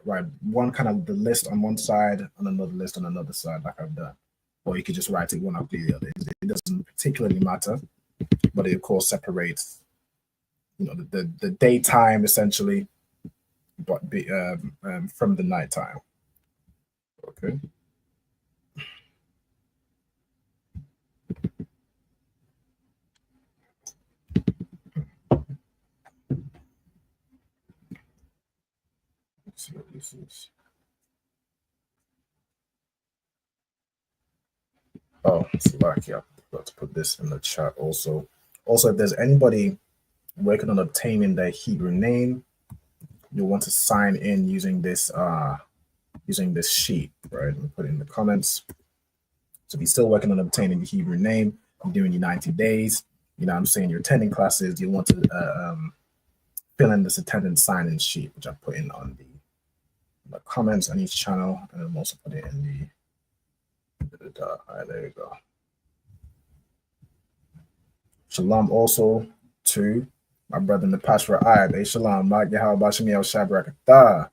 right one kind of the list on one side and another list on another side, like I've done. Or you could just write it one after the other. It doesn't particularly matter, but it of course separates, the daytime essentially, but from the nighttime. Okay. Let's see what this is. Oh, Slovakia. Let's put this in the chat also. Also, if there's anybody working on obtaining their Hebrew name, you'll want to sign in using this sheet, right? And put it in the comments. So if you're still working on obtaining the Hebrew name, you're doing your 90 days, what I'm saying, you're attending classes, you want to fill in this attendance sign-in sheet, which I put in on the comments on each channel, and I'm also put it in the all right, there you go. Shalom also to my brother in the Pashra Ayab. Hey, shalom. Yahweh Bashim El Shabrakatah.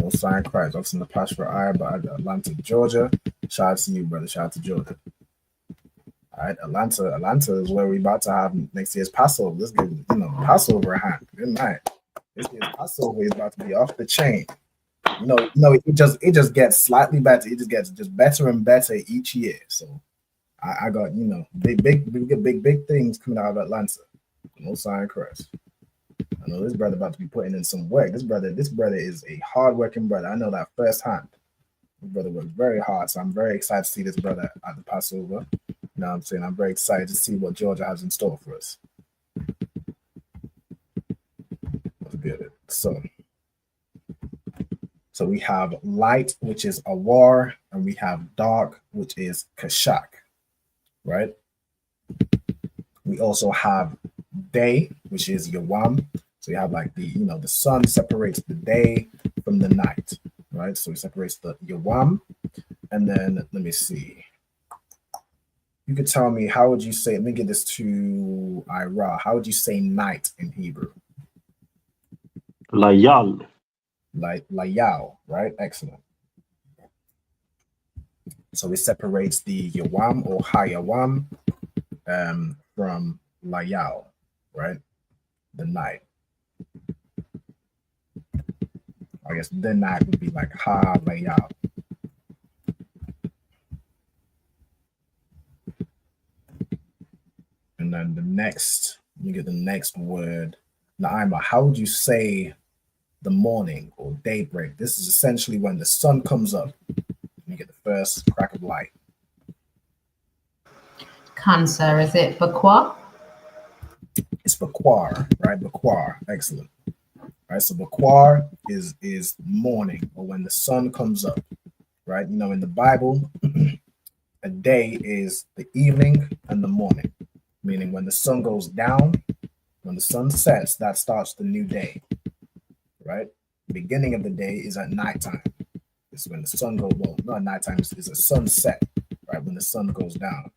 No sign Christ. I was in the Pashra Ayab by Atlanta, Georgia. Shout out to you, brother. Shout out to Georgia. All right, Atlanta is where we about to have next year's Passover. Let's get Passover a hand. Good night. This year's Passover is about to be off the chain. It just gets slightly better. It just gets better and better each year. So I got big things coming out of Atlanta. No sign Christ. I know this brother about to be putting in some work. This brother is a hardworking brother. I know that firsthand. This brother works very hard, so I'm very excited to see this brother at the Passover. You know what I'm saying? I'm very excited to see what Georgia has in store for us. Let's get it. So we have light, which is awar, and we have dark, which is kashak, right? We also have day, which is yawam. So you have like the sun separates the day from the night, right? So it separates the yawam. And then let me see. You could tell me, how would you say, let me get this to Ira. How would you say night in Hebrew? Layal. Layal, right? Excellent. So it separates the Yawam or Hayawam from Layal, right? The night. I guess the night would be like Ha Layal. And then the next, you get the next word. Naima, how would you say the morning or daybreak? This is essentially when the sun comes up. You get the first crack of light. Cancer, is it Bakwa? It's Bakwar, right? Bakwar, excellent. Right, so Bakwar is morning or when the sun comes up, right? You know, in the Bible, a day is the evening and the morning, meaning when the sun goes down, when the sun sets, that starts the new day, right? The beginning of the day is at nighttime. It's when the sun goes, well, not nighttime, it's a sunset, right? When the sun goes down.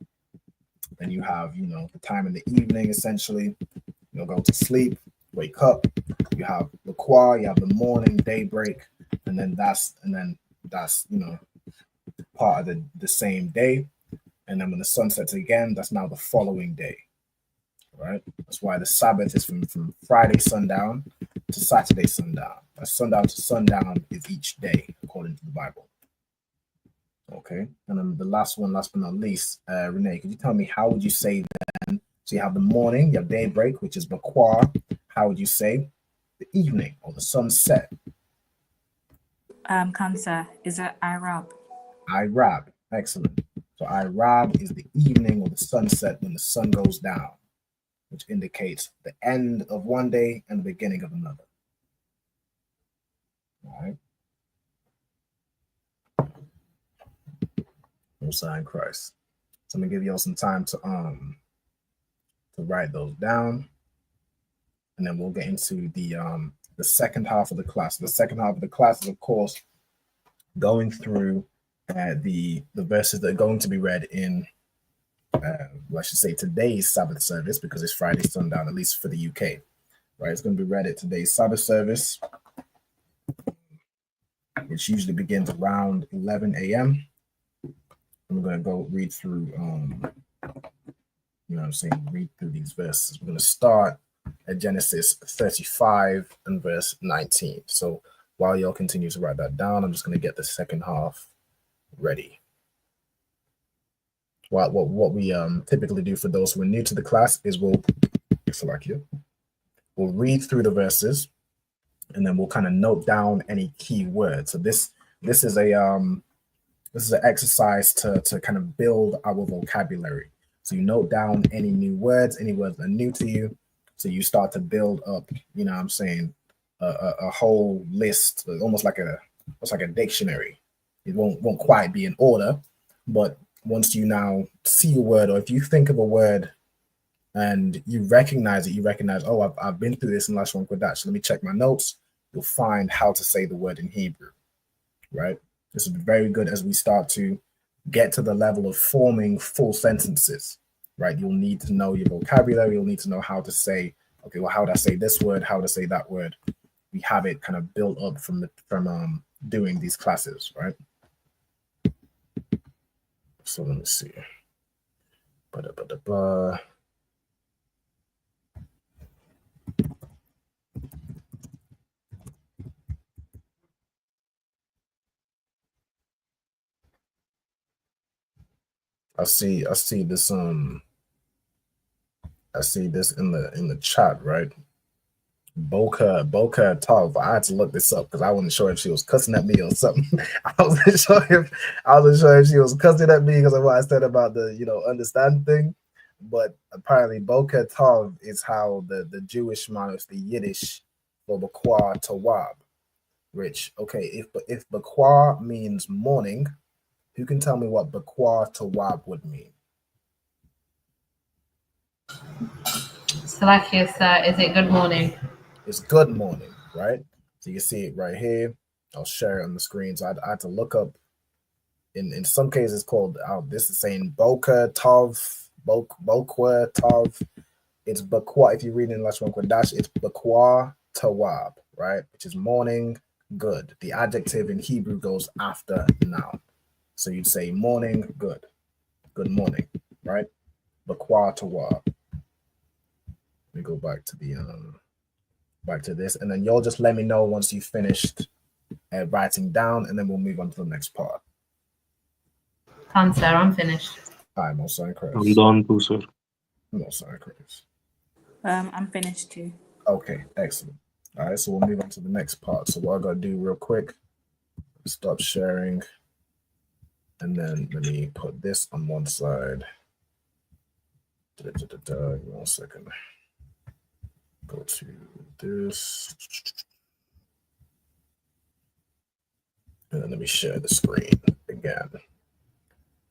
Then you have, you know, the time in the evening, essentially. You'll go to sleep, wake up. You have the Kwa, you have the morning, daybreak, and then that's you know, part of the same day. And then when the sun sets again, that's now the following day. Right? That's why the Sabbath is from Friday sundown to Saturday sundown. Sundown to sundown is each day, according to the Bible. Okay, and then the last one, last but not least, Renee, could you tell me how would you say then? So you have the morning, you have daybreak, which is Bakwar. How would you say the evening or the sunset? Cancer, is it Arab? Irab, excellent. So Irab is the evening or the sunset when the sun goes down, which indicates the end of one day and the beginning of another. All right. Messiah in Christ. So I'm gonna give y'all some time to write those down, and then we'll get into the second half of the class. The second half of the class is, of course, going through the verses that are going to be read in, I should say, today's Sabbath service, because it's Friday sundown, at least for the UK. Right, it's going to be read at today's Sabbath service, which usually begins around 11 a.m. I'm going to go read through, you know what I'm saying, read through these verses. We're going to start at Genesis 35 and verse 19. So while y'all continue to write that down, I'm just going to get the second half ready. What we typically do for those who are new to the class is we'll read through the verses, and then we'll kind of note down any key words. So this is an exercise to kind of build our vocabulary. So you note down any new words, any words that are new to you. So you start to build up, you know what I'm saying, a whole list, almost like a dictionary. It won't quite be in order, but once you now see a word, or if you think of a word and you recognize it, oh, I've been through this in Lashawan Qadash. Let me check my notes. You'll find how to say the word in Hebrew, right? This will be very good as we start to get to the level of forming full sentences, right? You'll need to know your vocabulary. You'll need to know how to say, okay, well, how would I say this word? How to say that word? We have it kind of built up from doing these classes, right? So let me see. I see this I see this in the chat, right? Boca Tov. I had to look this up because I wasn't sure if she was cussing at me or something. I wasn't sure if she was cussing at me because of what I said about the, you know, understand thing. But apparently Boca Tov is how the Jewish monarchs, the Yiddish for Bakwa Tawab. Rich. Okay, if Bakwa means morning, who can tell me what Bakwa Tawab would mean? Salakia, sir, is it good morning? It's good morning, right? So you can see it right here. I'll share it on the screen. So I had to look up. In some cases, it's called. This is saying Boka Tov, Bokwa Tov. It's Bakwa. If you read in Lashawan Qadash, it's Bakwa Tawab, right? Which is morning, good. The adjective in Hebrew goes after the noun. So you'd say morning, good morning, right? Bakwa tawa. Let me go back to the back to this, and then y'all just let me know once you finished writing down, and then we'll move on to the next part. Sir, I'm finished. Hi, Musa and Chris. I'm done too, sir. Musa and Chris. I'm finished too. Okay, excellent. All right, so we'll move on to the next part. So what I gotta do real quick, stop sharing, and then let me put this on one side. Give me 1 second. Go to this. And then let me share the screen again.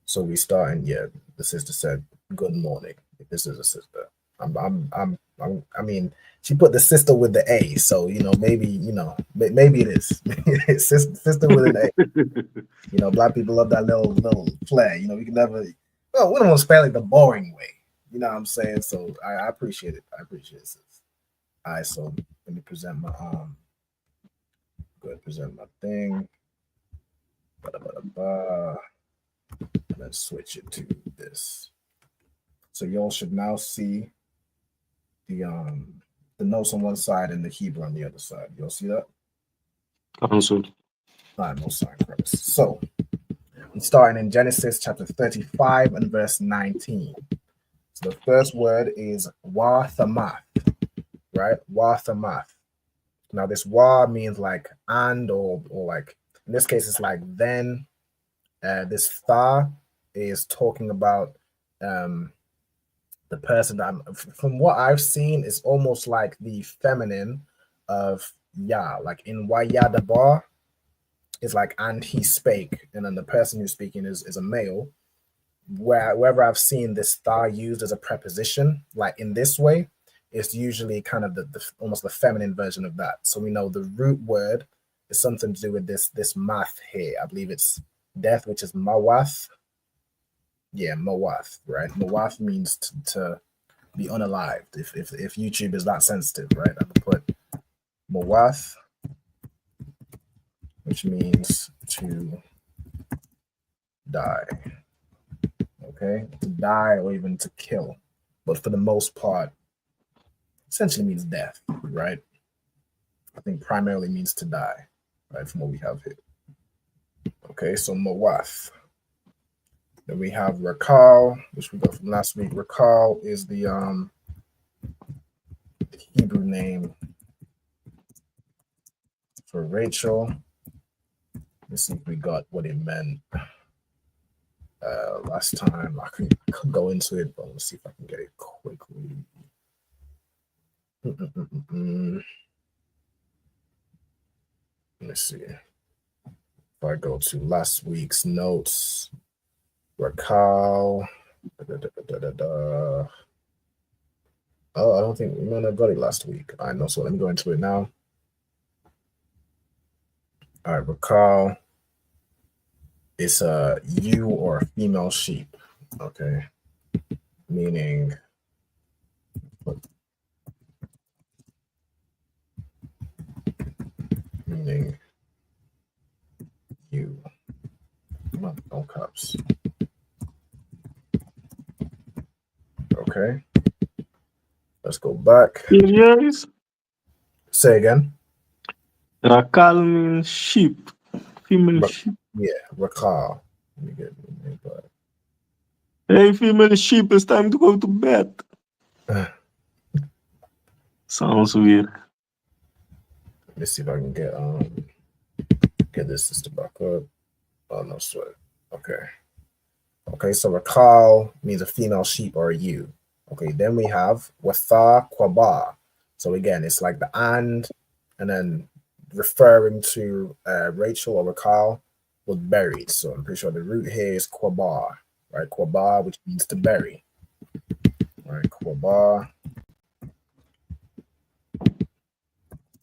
So we start, and yeah, the sister said, "Good morning." This is a sister. I mean, she put the sister with the A, so maybe maybe it is sister with an A. Black people love that little flair. We can never. Well, we don't want to spell it the boring way. You know what I'm saying? So I appreciate it. I appreciate it, sis. All right, so let me present my go ahead, present my thing. And then switch it to this. So y'all should now see the notes on one side and the Hebrew on the other side. You'll see that? Council. No sign Christ. So I'm starting in Genesis chapter 35 and verse 19. So the first word is wa-thamath, right? Wa-thamath. Now this wa means like and or like, in this case it's like then. This tha is talking about the person that from what I've seen, is almost like the feminine of ya. Like in Wayadabar, is like and he spake, and then the person who's speaking is a male. Wherever I've seen this tha used as a preposition, like in this way, it's usually kind of the almost the feminine version of that. So we know the root word is something to do with this math here. I believe it's death, which is mawath. Yeah, mawath, right? Mawath means to be unalived. If YouTube is that sensitive, right? I would put mawath, which means to die. Okay, to die or even to kill, but for the most part, essentially means death, right? I think primarily means to die, right? From what we have here. Okay, so mawath. Then we have rakal, which we got from last week. Rakal is the Hebrew name for Rachel. Let's see if we got what it meant last time. I could go into it, but let's see if I can get it quickly. Let me see. If I go to last week's notes, Rakal. Oh, I don't think we might have got it last week. I know, so let me go into it now. All right, Rakal. It's a ewe or a female sheep. Okay, meaning you. Come on, no cups. Okay. Let's go back. Yes. Say again. Rakal means sheep. Female sheep. Yeah, Rakal. Let me get it. Hey, female sheep, it's time to go to bed. Sounds weird. Let me see if I can get this system back up. Oh, no sweat. Okay, so Rakal means a female sheep or a ewe. Okay, then we have Watha Kwaba. So again, it's like the and then referring to Rachel or Rakal was buried. So I'm pretty sure the root here is Kwaba, right? Kwaba, which means to bury. All right, Kwaba,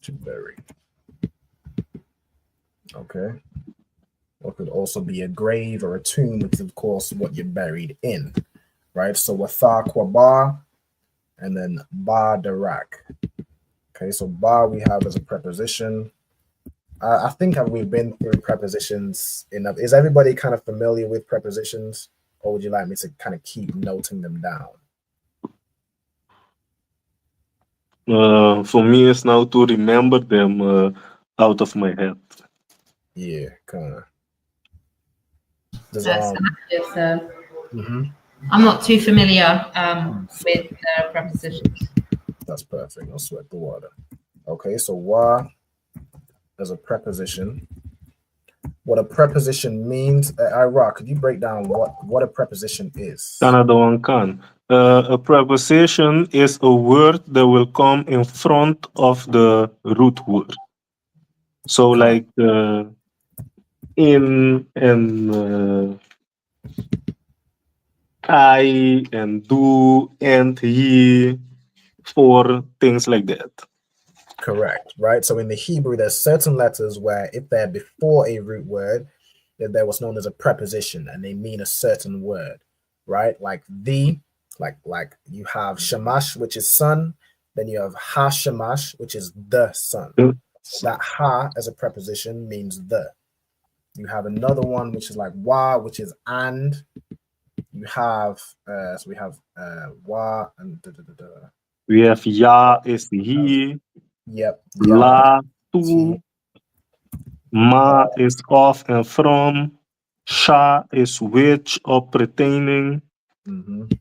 to bury. Okay. What could also be a grave or a tomb, which is of course what you're buried in, right? So Watha Kwaba, and then Ba Darak. Okay, so Ba we have as a preposition, I think we've been through prepositions enough. Is everybody kind of familiar with prepositions, or would you like me to kind of keep noting them down? For me, it's now to remember them out of my head. Yeah, kind of. Does That's mhm. I'm not too familiar with prepositions. That's perfect. No sweat the water. Okay, so wa as a preposition. What a preposition means, Ira, could you break down what a preposition is? Another one can. A preposition is a word that will come in front of the root word. So, like in and I and do and he, for things like that. Correct, right? So in the Hebrew, there's certain letters where if they're before a root word, there was known as a preposition, and they mean a certain word, right? Like the, like you have shamash, which is son, then you have ha shamash, which is the son. That ha as a preposition means the. You have another one which is like wa, which is and. You have so we have wa and We have ya is he, yep, la to, he, ma is of and from, sha is which or pertaining,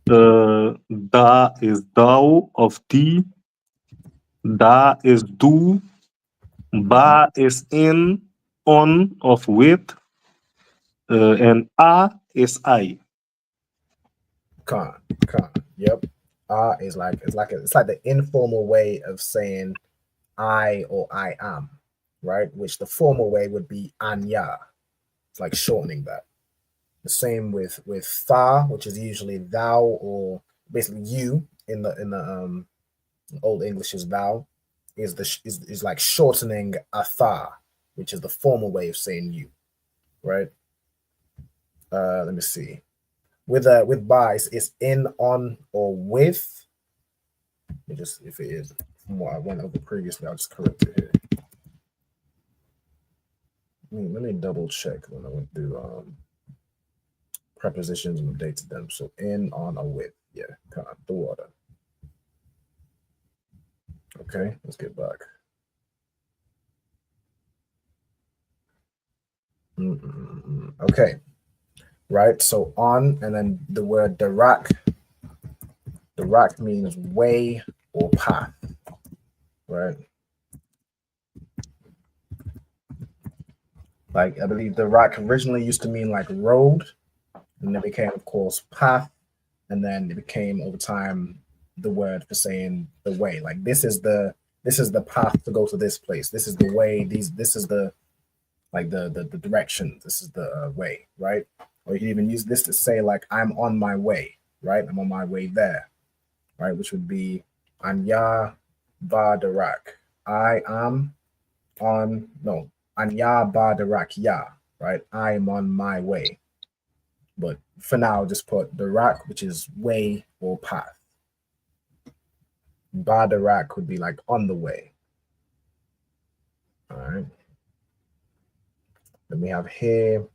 da is thou of thee, da is do, ba is in, on of with, and a is I. Con. Yep. Is like it's like the informal way of saying I or I am, right? Which the formal way would be anya. It's like shortening that. The same with tha, which is usually thou or basically you in the Old English is thou, is like shortening a tha, which is the formal way of saying you, right? Let me see. With by, it's in, on, or with. It just if it is from what I went over previously, I'll just correct it here. Let me double check when I went through prepositions and updated them. So in, on, or with. Yeah, kind of the water. Okay, let's get back. Okay, right. So on, and then the word darak. Darak means way or path, right? Like I believe darak originally used to mean like road, and then became, of course, path, and then it became over time the word for saying the way. Like this is the path to go to this place. This is the way. This is the like the direction. This is the way, right? Or you can even use this to say like I'm on my way, right? I'm on my way there, right? Which would be Anya ba darak. I am on no Anya ba darak ya, right? I am on my way. But for now, I'll just put darak, which is way or path. Ba darak would be like on the way. All right. Then we have here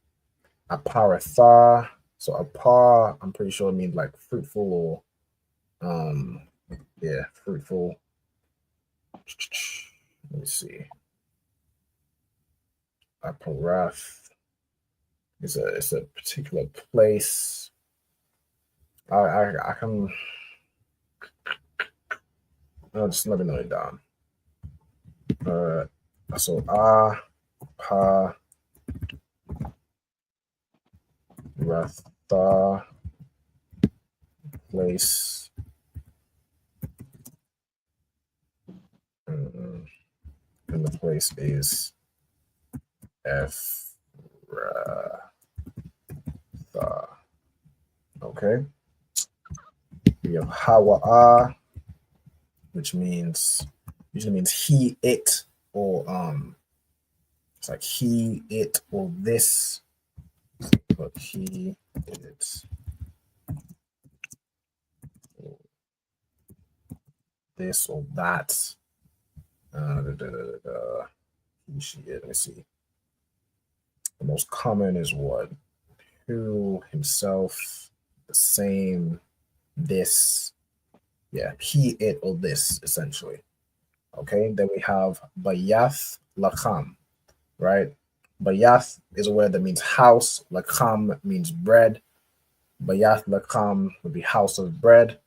aparatha. So apar, I'm pretty sure it means like fruitful or yeah, fruitful. Let me see. Aparath is it's a particular place. I can just let me know it down. So pa ratha place. And the place is Ephrathah. Okay. We have Hawa'ah, which usually means he, it, or it's like he, it, or this. But he, it, or this or that. Let me see. The most common is what? Who, himself, the same, this. Yeah, he, it, or this, essentially. Okay, then we have Bayath Lacham, right? Bayath is a word that means house. Lacham means bread. Bayath Lacham would be house of bread,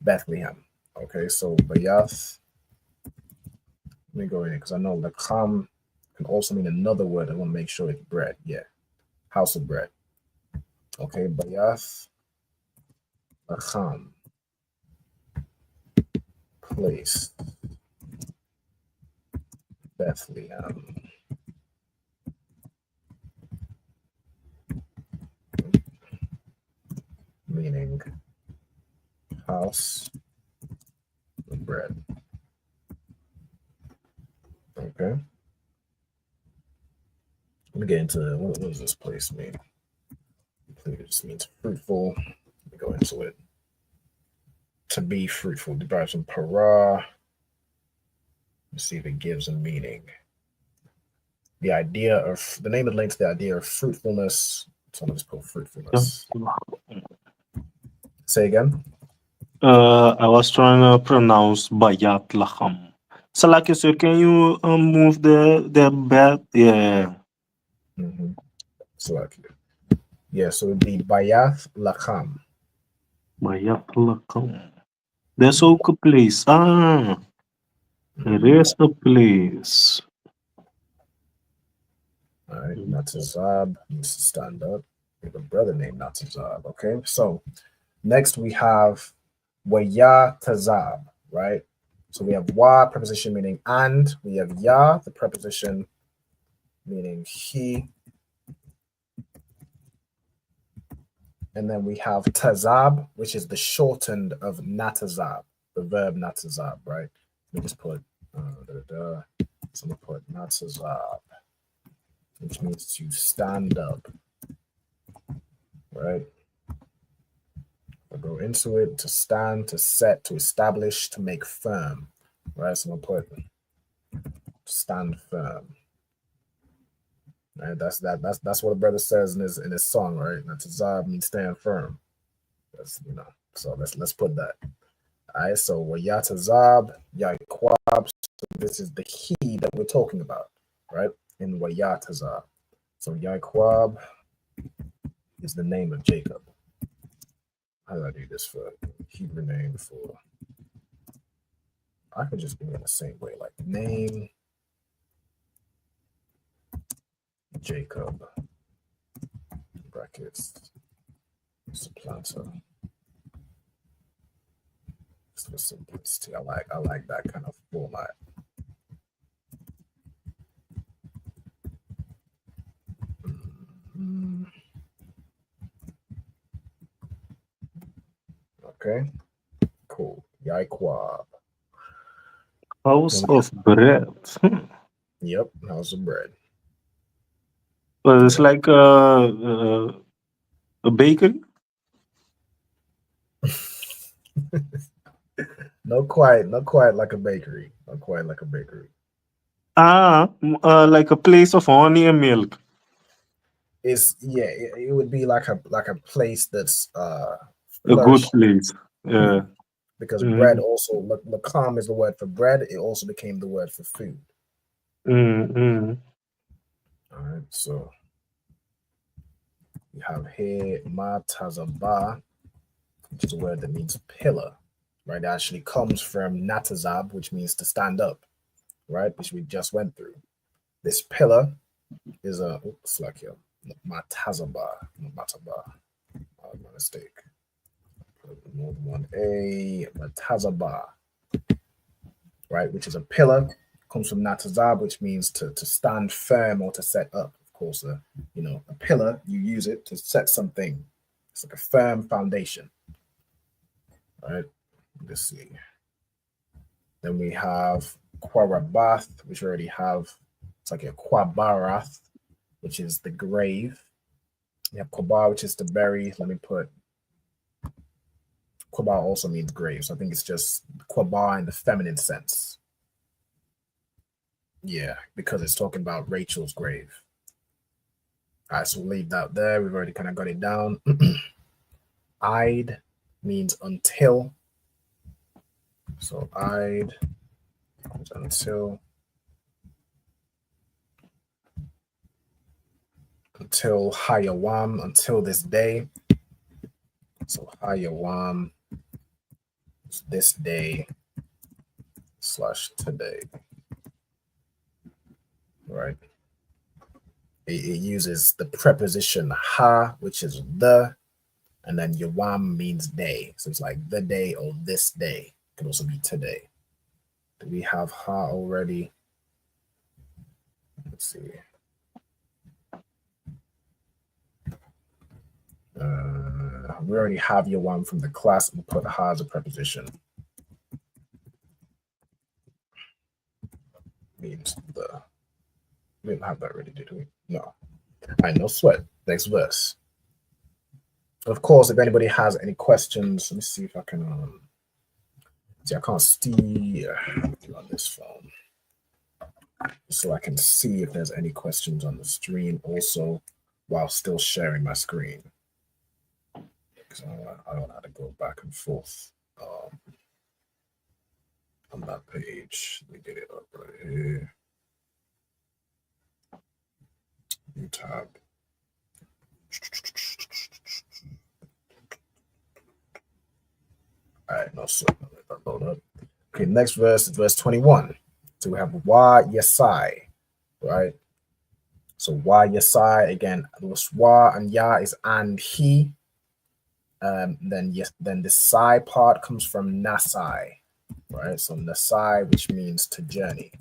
Bethlehem. Okay, so Bayath. Let me go in because I know Lacham can also mean another word. I want to make sure it's bread. Yeah, house of bread. Okay, Bayath Lacham, place, Bethlehem. Meaning house of bread. Okay. Let me get into what does this place mean? It just means fruitful. Let me go into it. To be fruitful, derives from para. Let's see if it gives a meaning. The idea of the name is linked to the idea of fruitfulness. So I'm just put fruitfulness. Say again. I was trying to pronounce Bayat Lacham. So, like you said, can you move the bed? Yeah. Mm-hmm. So yeah, so it'd be Bayath Lacham. Bayat Lacham. There's ook a place. Ah, there is a place. All right, Natazab needs to stand up. We have a brother named Natazab. Okay, so next we have Waya Tazab, right? So we have wa preposition meaning and, we have ya, the preposition meaning he, and then we have tazab, which is the shortened of natazab, the verb natazab, right? Let me just put so I'm gonna put natazab, which means to stand up, right? I'll go into it, to stand, to set, to establish, to make firm, right? So I'm gonna put stand firm. Right, that's what a brother says in his song, right? Natazab means stand firm. That's so let's put that. All right, so Wayatazab, Yaquab. So this is the he that we're talking about, right? In Wayatazab. So Yaquab is the name of Jacob. How do I do this for Hebrew name for? I could just do it in the same way, like name Jacob, brackets, supplanter. Just for simplicity. I like that kind of format. Okay, cool. Yaquab. House of bread. Yep, house of bread. Well, it's like a bakery. Not quite like a bakery. Not quite like a bakery. Ah, like a place of honey and milk. It would be like a place that's A good place. Yeah. Because bread also lakam is the word for bread. It also became the word for food. All right, so we have here matazaba, which is a word that means pillar, right? It actually comes from natazab, which means to stand up, right? Which we just went through. This pillar is a matazaba, mataba. My mistake. More than one a matazaba, right? Which is a pillar. Comes from natazab, which means to stand firm or to set up. Of course, a pillar, you use it to set something. It's like a firm foundation. All right. Let's see. Then we have Quarabath, which we already have. It's like a Quabarath, which is the grave. We have Quabar, which is to bury. Let me put Quabar also means grave. So I think it's just Quabar in the feminine sense. Yeah, because it's talking about Rachel's grave. All right, so we'll leave that there. We've already kind of got it down. Id means until. So Id means until Hayawam, until this day. So Hayawam is this day / today. Right? It uses the preposition ha, which is the, and then Yawam means day. So it's like the day or this day. It can also be today. Do we have ha already? Let's see. We already have Yawam from the class. We'll put ha as a preposition. Means the. We didn't have that ready, did we? No. All right, no sweat. Next verse. Of course, if anybody has any questions, let me see if I can. See, I can't see on this phone, so I can see if there's any questions on the stream also, while still sharing my screen. Because I don't know how to go back and forth on that page. Let me get it up right here. New tab. All right, no sweat. Let that load up. Okay, next verse is verse 21. So we have Wa Yesai, right? So Wa Yesai, again, Wa and Ya is and he. Then the Sai part comes from Nasai, right? So Nasai, which means to journey.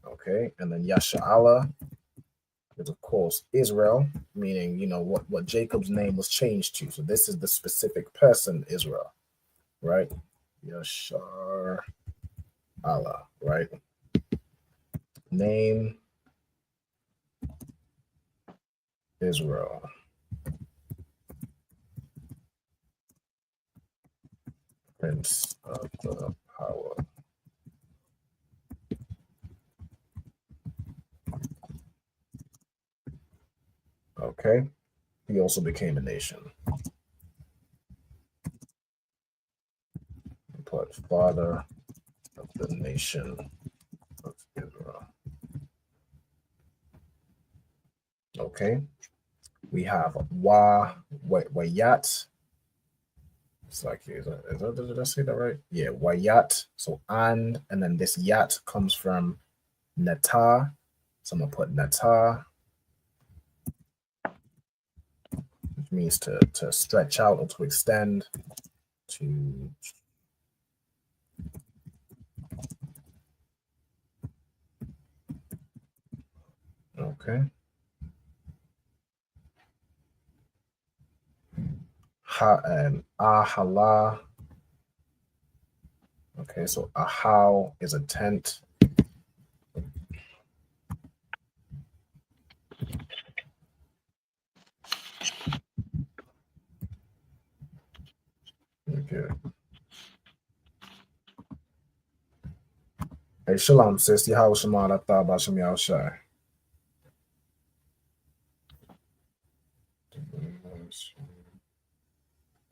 Okay, and then Yasha'Allah is of course Israel, meaning what Jacob's name was changed to. So this is the specific person Israel, right? Yashar Allah, right? Name Israel. Prince of the power. Okay. He also became a nation. Put father of the nation of Israel. Okay. We have Wayat. It's like, did I say that right? Yeah, Wayat. So and then this yat comes from Nata. So I'm gonna put Nata, which means to stretch out or to extend. Okay. Ahala. Okay, so ahau is a tent. Okay. Hey, shalom, sis. Yahweh Shema, I thought about Shem Yahweh Shai.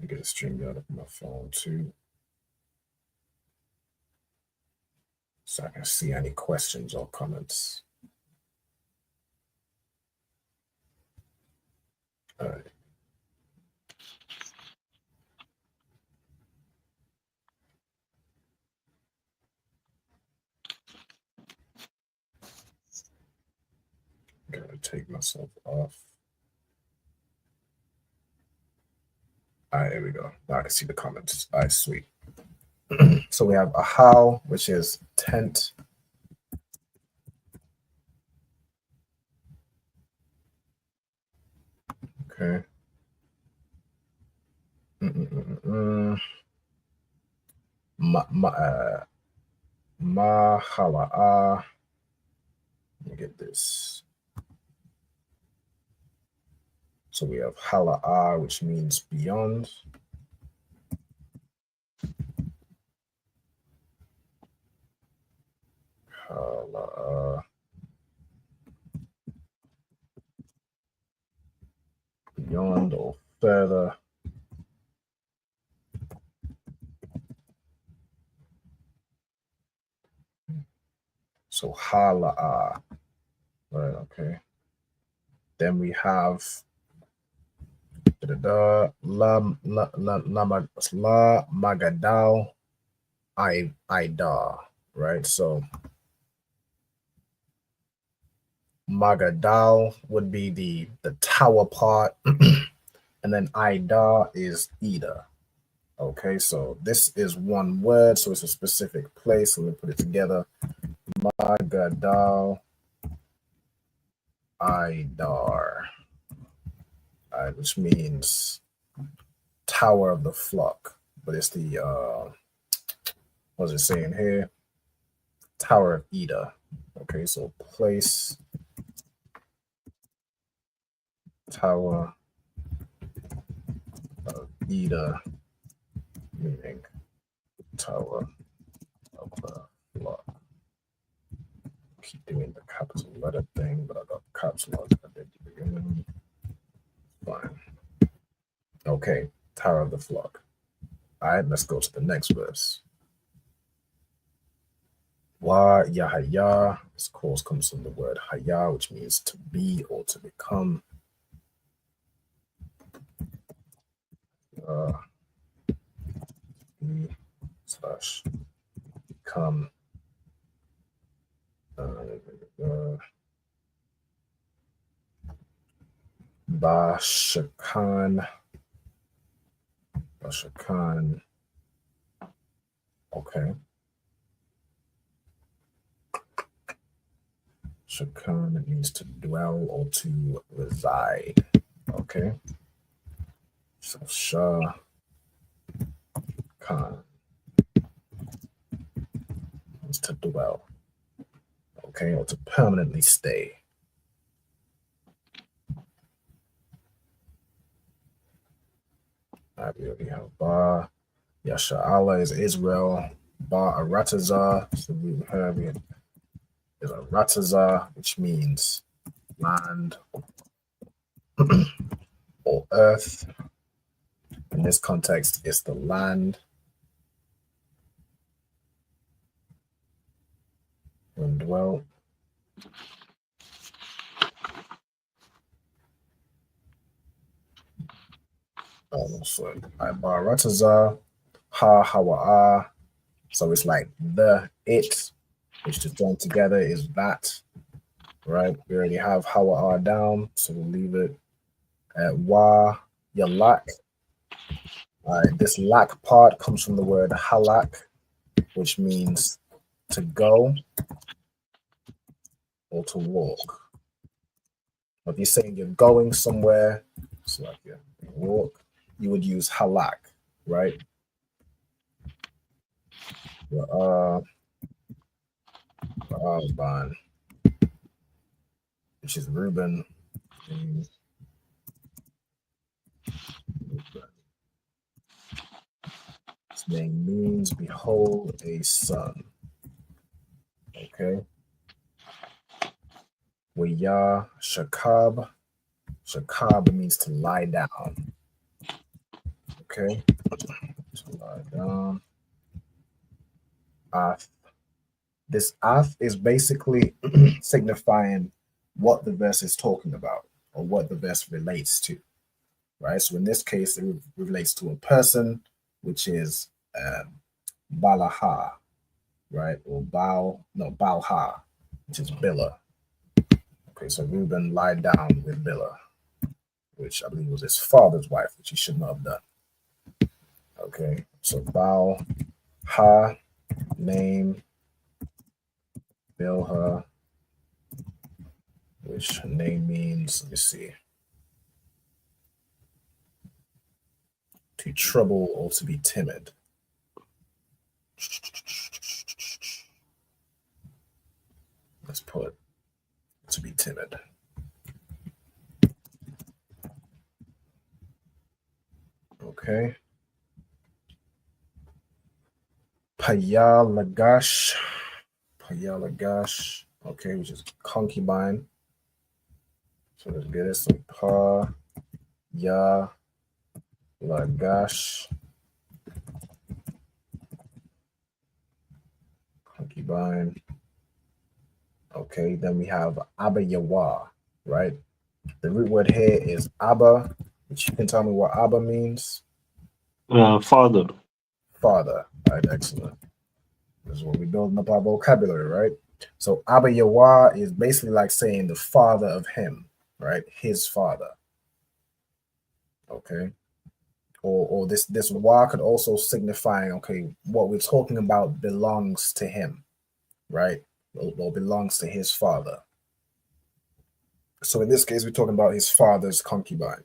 Let me get a stream out of my phone too, so I can see any questions or comments. All right. Gotta take myself off. All right, here we go. Now I can see the comments. All right, sweet. So we have ahau, which is tent. Okay. Mahala'a. Let me get this. So we have hala'a, which means beyond. Beyond or further. So hala'a, right? Okay. Then we have la magadal ida, right? So magadal would be the tower part, and then ida is ida. Okay, so this is one word, so it's a specific place. Let me put it together. Magadal Idar, which means tower of the flock, but it's the what's it saying here? Tower of Ida. Okay, so place tower of Ida, meaning tower of the flock. Keep doing the capital letter thing, but I got caps lock at the beginning. Fine. Okay, tower of the flock. All right, let's go to the next verse. Wa Yahaya, this course comes from the word haya, which means to be or to become. Be slash become. Bashakan. Okay. Shakan, it means to dwell or to reside. Okay. So Shah Khan means to dwell. Okay, or to permanently stay. We already have Ba. Yasha Allah is Israel. Ba Arataza. So we have it is Arataza, which means land or earth. In this context, it's the land. And dwell. So Barataza, Ha Hawa'a. So it's like the it, which to join together is that, right? We already have Hawa'a down, so we'll leave it at Wa Yalak. All right, this lak part comes from the word halak, which means to go or to walk. If you're saying you're going somewhere, it's like you walk, you would use halak, right? Ban, which is Reuben. His name means behold a son. Okay. Wiyah Shakab. Shakab means to lie down. Okay. To lie down. Ath. This ath is basically signifying what the verse is talking about or what the verse relates to. Right. So in this case, it relates to a person, which is Balaha, right? Or Balha, which is Billah. Okay, so Reuben lied down with Billah, which I believe was his father's wife, which he should not have done. Okay, so Balha, name, Bilha, which name means, let me see, to trouble or to be timid. Let's put to be timid. Okay. Paya Lagash. Lagash, okay, which is concubine. So let's get it. So Pa Ya Lagash, concubine. Okay, then we have Abba Yawa, right? The root word here is Abba, which you can tell me what Abba means. Father. Father. Right, excellent. This is what we're building up our vocabulary, right? So Abba Yawa is basically like saying the father of him, right? His father. Okay. Or this wa could also signify, okay, what we're talking about belongs to him, right? Or belongs to his father. So in this case, we're talking about his father's concubine.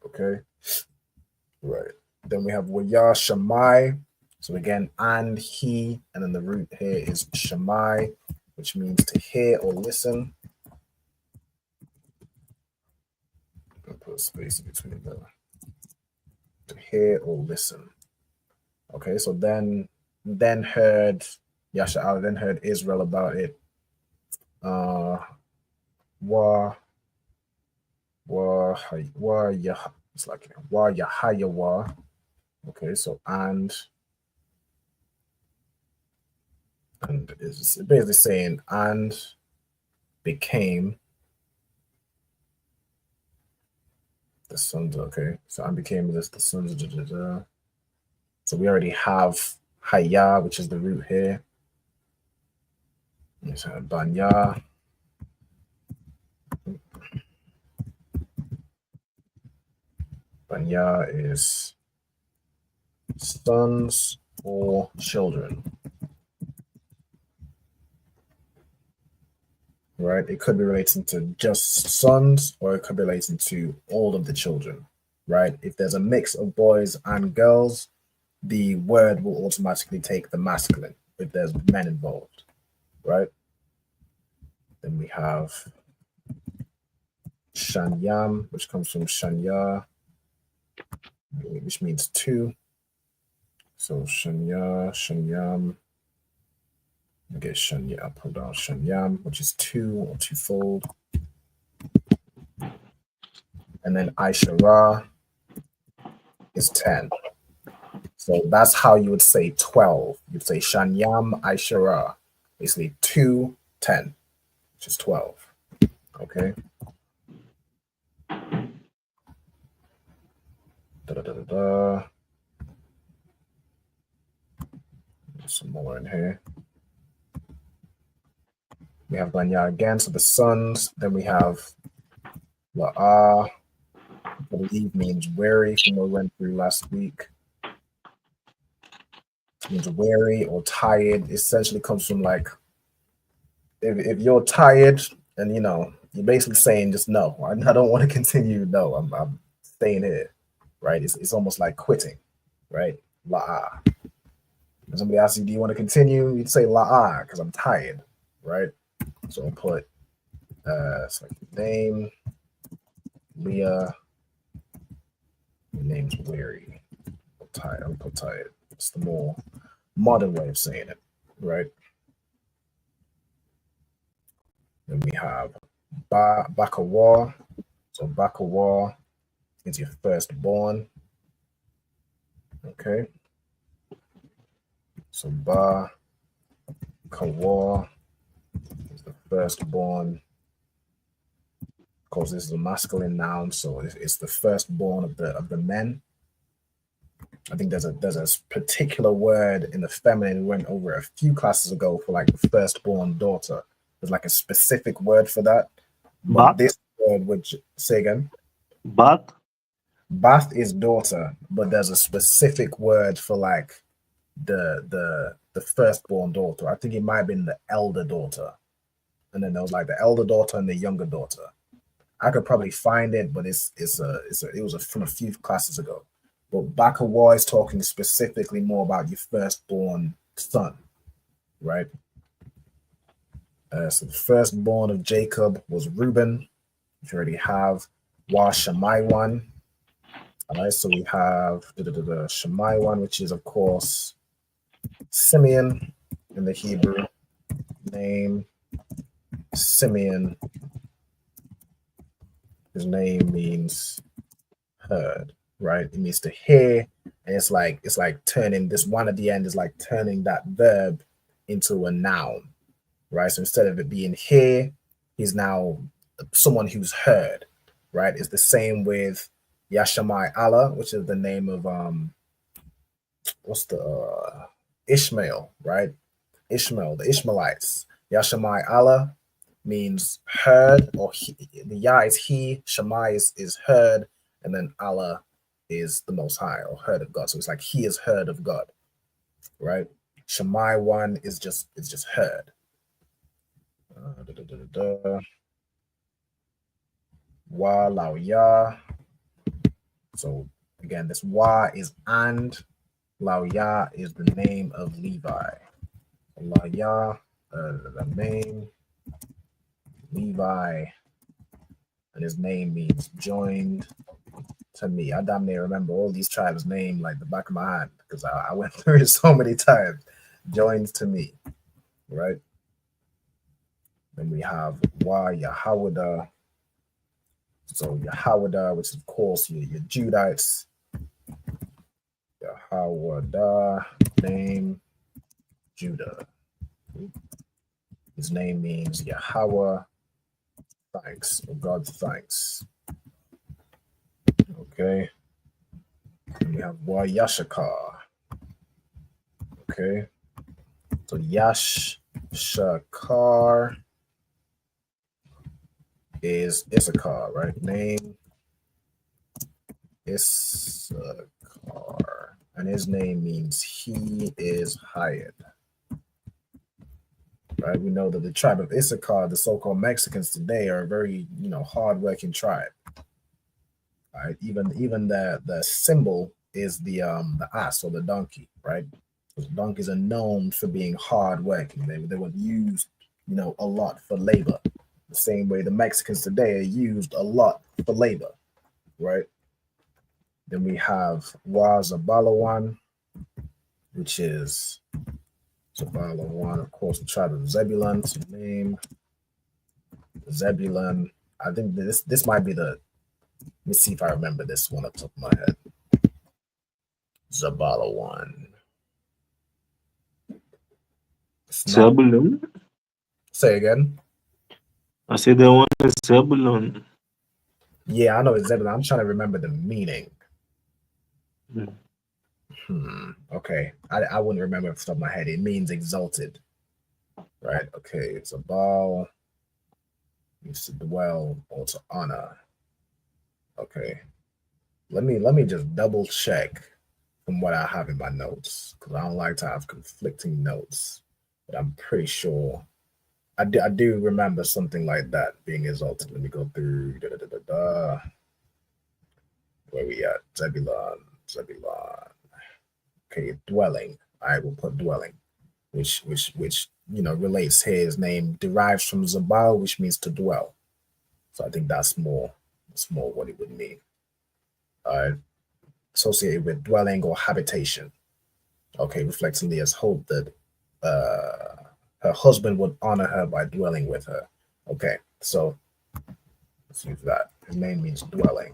Okay. Right. Then we have Waya Shammai. So again, and he, and then the root here is Shammai, which means to hear or listen. I'll put a space between them. To hear or listen. Okay, so then heard Yasha'al, then heard Israel about it. It's like Wa Yahayawa. Okay, so and is basically saying and became the sons. Okay, so and became the sons. So we already have Haya, which is the root here. Let's have Banya. Banya is sons or children. Right? It could be relating to just sons, or it could be relating to all of the children. Right? If there's a mix of boys and girls, the word will automatically take the masculine if there's men involved. Right? Then we have Shanyam, which comes from Shanya, which means two. So Shanya, Shanyam. Okay, Shanya, I'll put down Shanyam, which is two or twofold. And then Aishara is 10. So that's how you would say 12. You'd say Shanyam Aishara, basically 2, 10, which is 12. Okay. Some more in here. We have Banya again, so the sons. Then we have La'ah, I believe means weary, from what we went through last week. It means weary or tired. It essentially comes from like, if you're tired and you're basically saying just no, I don't want to continue. No, I'm staying here, right? It's almost like quitting, right? La'ah. When somebody asks you, do you want to continue? You'd say la'ah because I'm tired, right? So I'll put it's like name, Leah. Your name's weary. Tired. I'll put tired. It's the more modern way of saying it, right? Then we have Bakawa. So Bakawa is your firstborn. Okay. So Kawa is the firstborn. Of course, this is a masculine noun, so it's the firstborn of the men. I think there's a particular word in the feminine we went over a few classes ago for like the firstborn daughter. There's like a specific word for that. But this word would say again. Bath is daughter, but there's a specific word for like the firstborn daughter. I think it might have been the elder daughter, and then there was like the elder daughter and the younger daughter. I could probably find it, but it was from a few classes ago. But Bakawa is talking specifically more about your firstborn son, right? So the firstborn of Jacob was Reuben, which you already have. Wa Shammai one. All right, so we have Shammai one, which is of course Simeon in the Hebrew. Name Simeon. His name means heard, right? It means to hear, and it's like turning this one at the end is like turning that verb into a noun, right? So instead of it being hear, he's now someone who's heard, right? It's the same with Yashamai Allah, which is the name of what's the Ishmael, right? Ishmael, the Ishmaelites. Yashamai Allah means heard, or he, the Yah is he, Shammai is heard, and then Allah is the Most High, or heard of God. So it's like he is heard of God, right? Shammai one is just heard. Wa Lao Ya. So again, this Wa is and, Lao Ya is the name of Levi. Lao Ya, the name, Levi, and his name means joined to me. I damn near remember all these tribes' name like the back of my hand because I went through it so many times. Joined to me, right? Then we have Wa Yahawada. So Yahawada, which is of course your Judites. Yahawada, name, Judah. His name means Yahweh, thanks, or God's thanks. Okay. And we have Wa Yashakar. Okay. So Yashakar is Issachar, right? Name Issachar. And his name means he is hired. Right? We know that the tribe of Issachar, the so-called Mexicans today, are a very, hard-working tribe. Right? Even the symbol is the ass or the donkey, right? Because donkeys are known for being hard-working. They were used, a lot for labor. The same way the Mexicans today are used a lot for labor, right? Then we have Wa Zabalawan, which is Zabalawan, of course, the tribe of Zebulun. So name Zebulun. I think this might be let me see if I remember this one off the top of my head. Zabalawan. Zebulun? Say again. I said that one is Zebulun. Yeah, I know it's Zebulun. I'm trying to remember the meaning. Okay. I wouldn't remember off the top of my head. It means exalted. Right? Okay. It's a ball. Means to dwell or to honor. Okay. Let me just double check from what I have in my notes, because I don't like to have conflicting notes. But I'm pretty sure I do remember something like that being exalted. Let me go through. Where we at? Zebulun. Okay, dwelling. I will put dwelling, which relates here. His name derives from Zabal, which means to dwell. So I think that's more what it would mean. Associated with dwelling or habitation. Okay, reflecting Leah's hope that her husband would honor her by dwelling with her. Okay, so let's use that. His name means dwelling.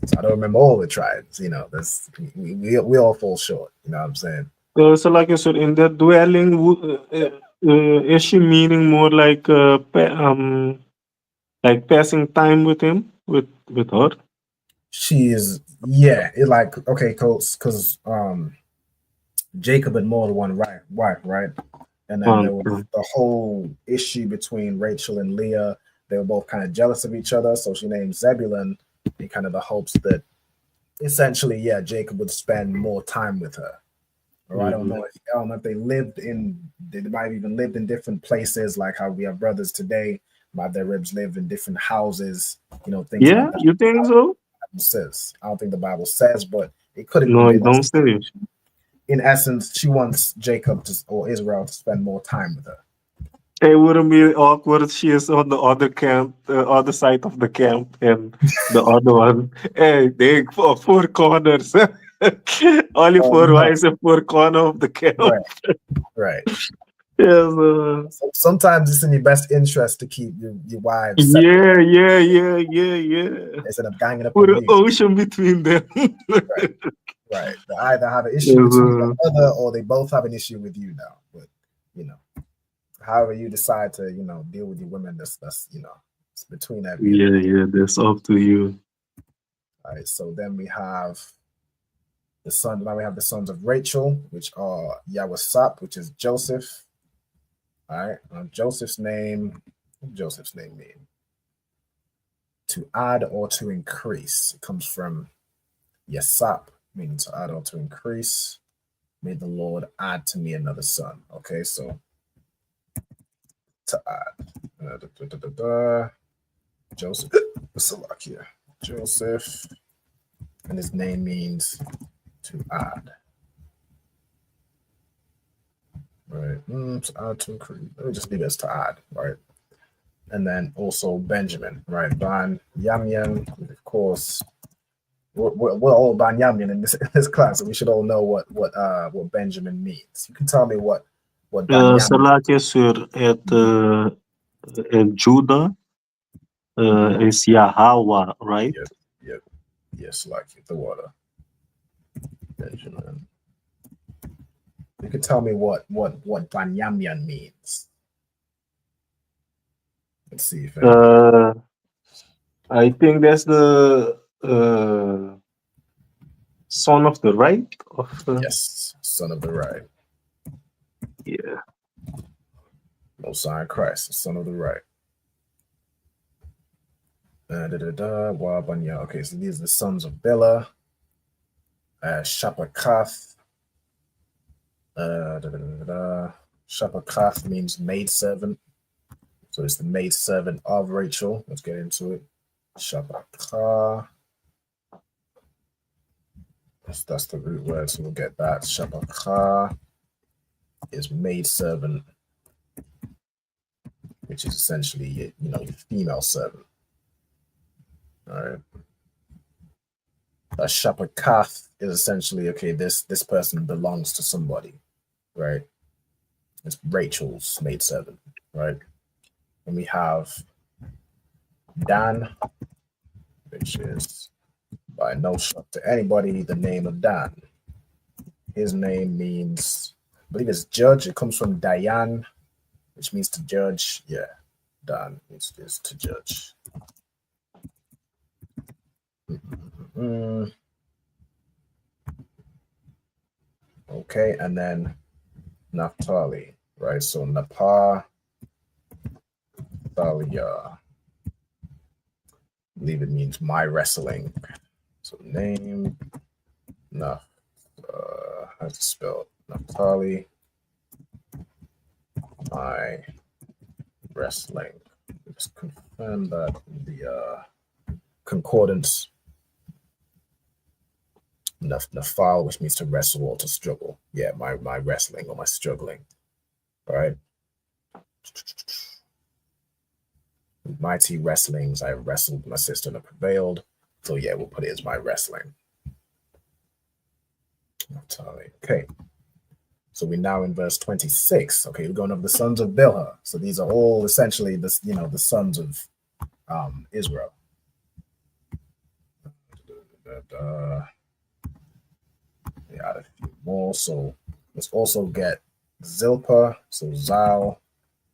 So I don't remember all the tribes, that's we all fall short, you know what I'm saying? So like you said, in that dwelling, is she meaning more like passing time with him, with her? She is, yeah, it like, okay, because Jacob had more than one wife, right? And then there was the whole issue between Rachel and Leah. They were both kind of jealous of each other, so she named Zebulun in kind of the hopes that essentially, yeah, Jacob would spend more time with her. Or I don't know if they might have even lived in different places, like how we have brothers today. Might their ribs lived in different houses, things like that. You think so? Says. I don't think the Bible says, but it could have No, been. it don't say. In essence, she wants Jacob or Israel to spend more time with her. It wouldn't be awkward. She is on the other camp, the other side of the camp, and the other one. Hey, they four corners. Only four wives and four corners of the camp. Right. Yes. Sometimes it's in your best interest to keep your wives separate. Yeah. Instead of ganging up Put on an you. ocean between them. Right. They either have an issue Yes, between one another or they both have an issue with you now. But however you decide to, deal with your women, that's it's between every of you. yeah, that's up to you. All right. So then we have now we have the sons of Rachel, which are Yawasap, which is Joseph. All right. Joseph's name, what does Joseph's name mean? To add or to increase. It comes from Yasap, meaning to add or to increase. May the Lord add to me another son. Okay, so to add. Joseph, Salakia. Joseph, and his name means to add. Right, to add to increase. Let me just leave it as to add, right? And then also Benjamin, right? Ban Yamyan, of course. We're all Ban Yamyan in this class, so we should all know what Benjamin means. You can tell me what Ban Yamyan. Salakia sur et Judah is Yahweh, right? Yes, like the water. Benjamin. You can tell me what Banyamyan means. Let's see if I think that's the son of the right of yes, son of the right. Yeah. Most High Christ, the son of the right. Okay, so these are the sons of Bela. Shapakath. Shapakath means maidservant. So it's the maidservant of Rachel. Let's get into it. Shapakah. That's the root word, so we'll get that. Shapakah is maidservant, which is essentially your female servant. All right. A Shapakath is essentially this person belongs to somebody, right? It's Rachel's maidservant, right? And we have Dan, which is by no shock to anybody, the name of Dan. His name means, I believe it's judge. It comes from Dayan, which means to judge. Yeah, Dan is to judge. Okay, and then Naphtali, right? So Naphtali, I believe it means my wrestling. So name, how's it spelled? Naphtali, my wrestling. Just confirm that the concordance. Nafal, which means to wrestle or to struggle. Yeah, my wrestling or my struggling. All right. Mighty wrestlings, I wrestled my sister and I prevailed. So yeah, we'll put it as my wrestling. Okay. So we're now in verse 26. Okay, we're going over the sons of Bilhah. So these are all essentially the sons of Israel. We add a few more. So let's also get Zilpah. So Zal,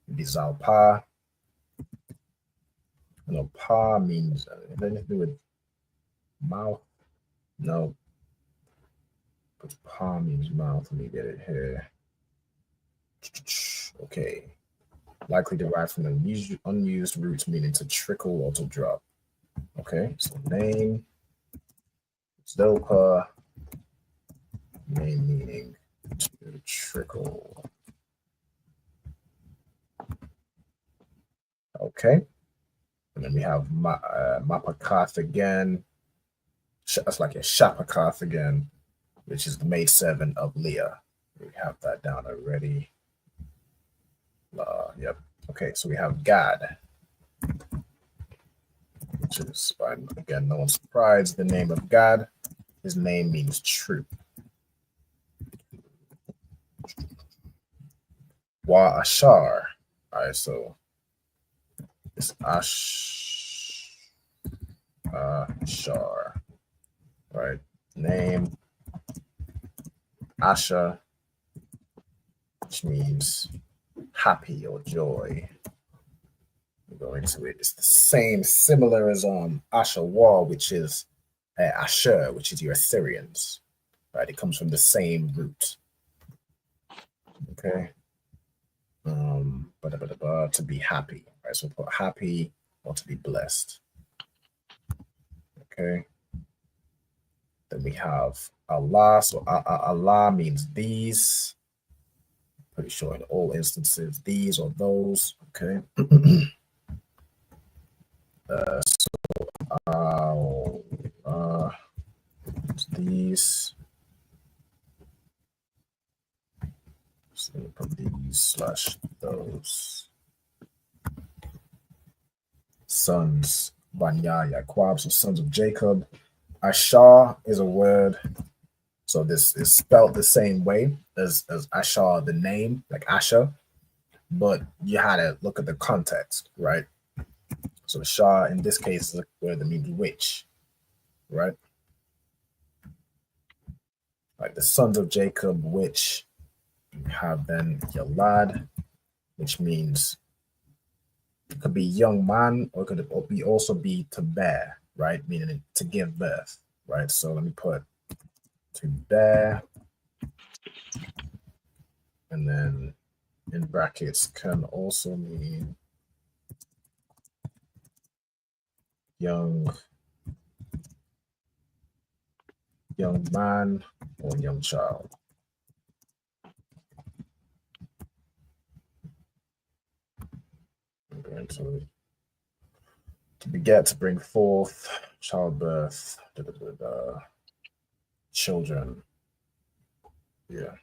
maybe Zalpa. Pa means anything to do with mouth. No. But pa means mouth. Let me get it here. Okay. Likely derived from unused roots meaning to trickle or to drop. Okay, so name, Zilpah, name meaning to trickle. Okay, and then we have Mapakath again. That's like a Shapakath again, which is the maidservant of Leah. We have that down already. Yep. Okay, so we have Gad, which is, again, no one's surprised. The name of God, his name means truth. Wa Ashar. All right, so it's Ashar. Right. Name Asha, which means happy or joy. We go into it. It's the same, similar as Ashawar, which is Asher, which is your Assyrians. Right. It comes from the same root. Okay. To be happy. Right. So put happy or to be blessed. Okay. Then we have Allah. So Allah means these. Pretty sure in all instances, these or those. Okay. These. So put these / those. Sons, Banya, Yaqub, so sons of Jacob. Ashar is a word. So this is spelled the same way as Ashar, the name, like Asher, but you had to look at the context, right? So Shah in this case is a word that means witch, right? Like the sons of Jacob, which you have then Yalad, which means it could be young man, or it could be also be to bear, right? Meaning to give birth, right? So let me put to bear, and then in brackets can also mean young man or young child. Okay, so to beget, to bring forth, childbirth, children. Yeah.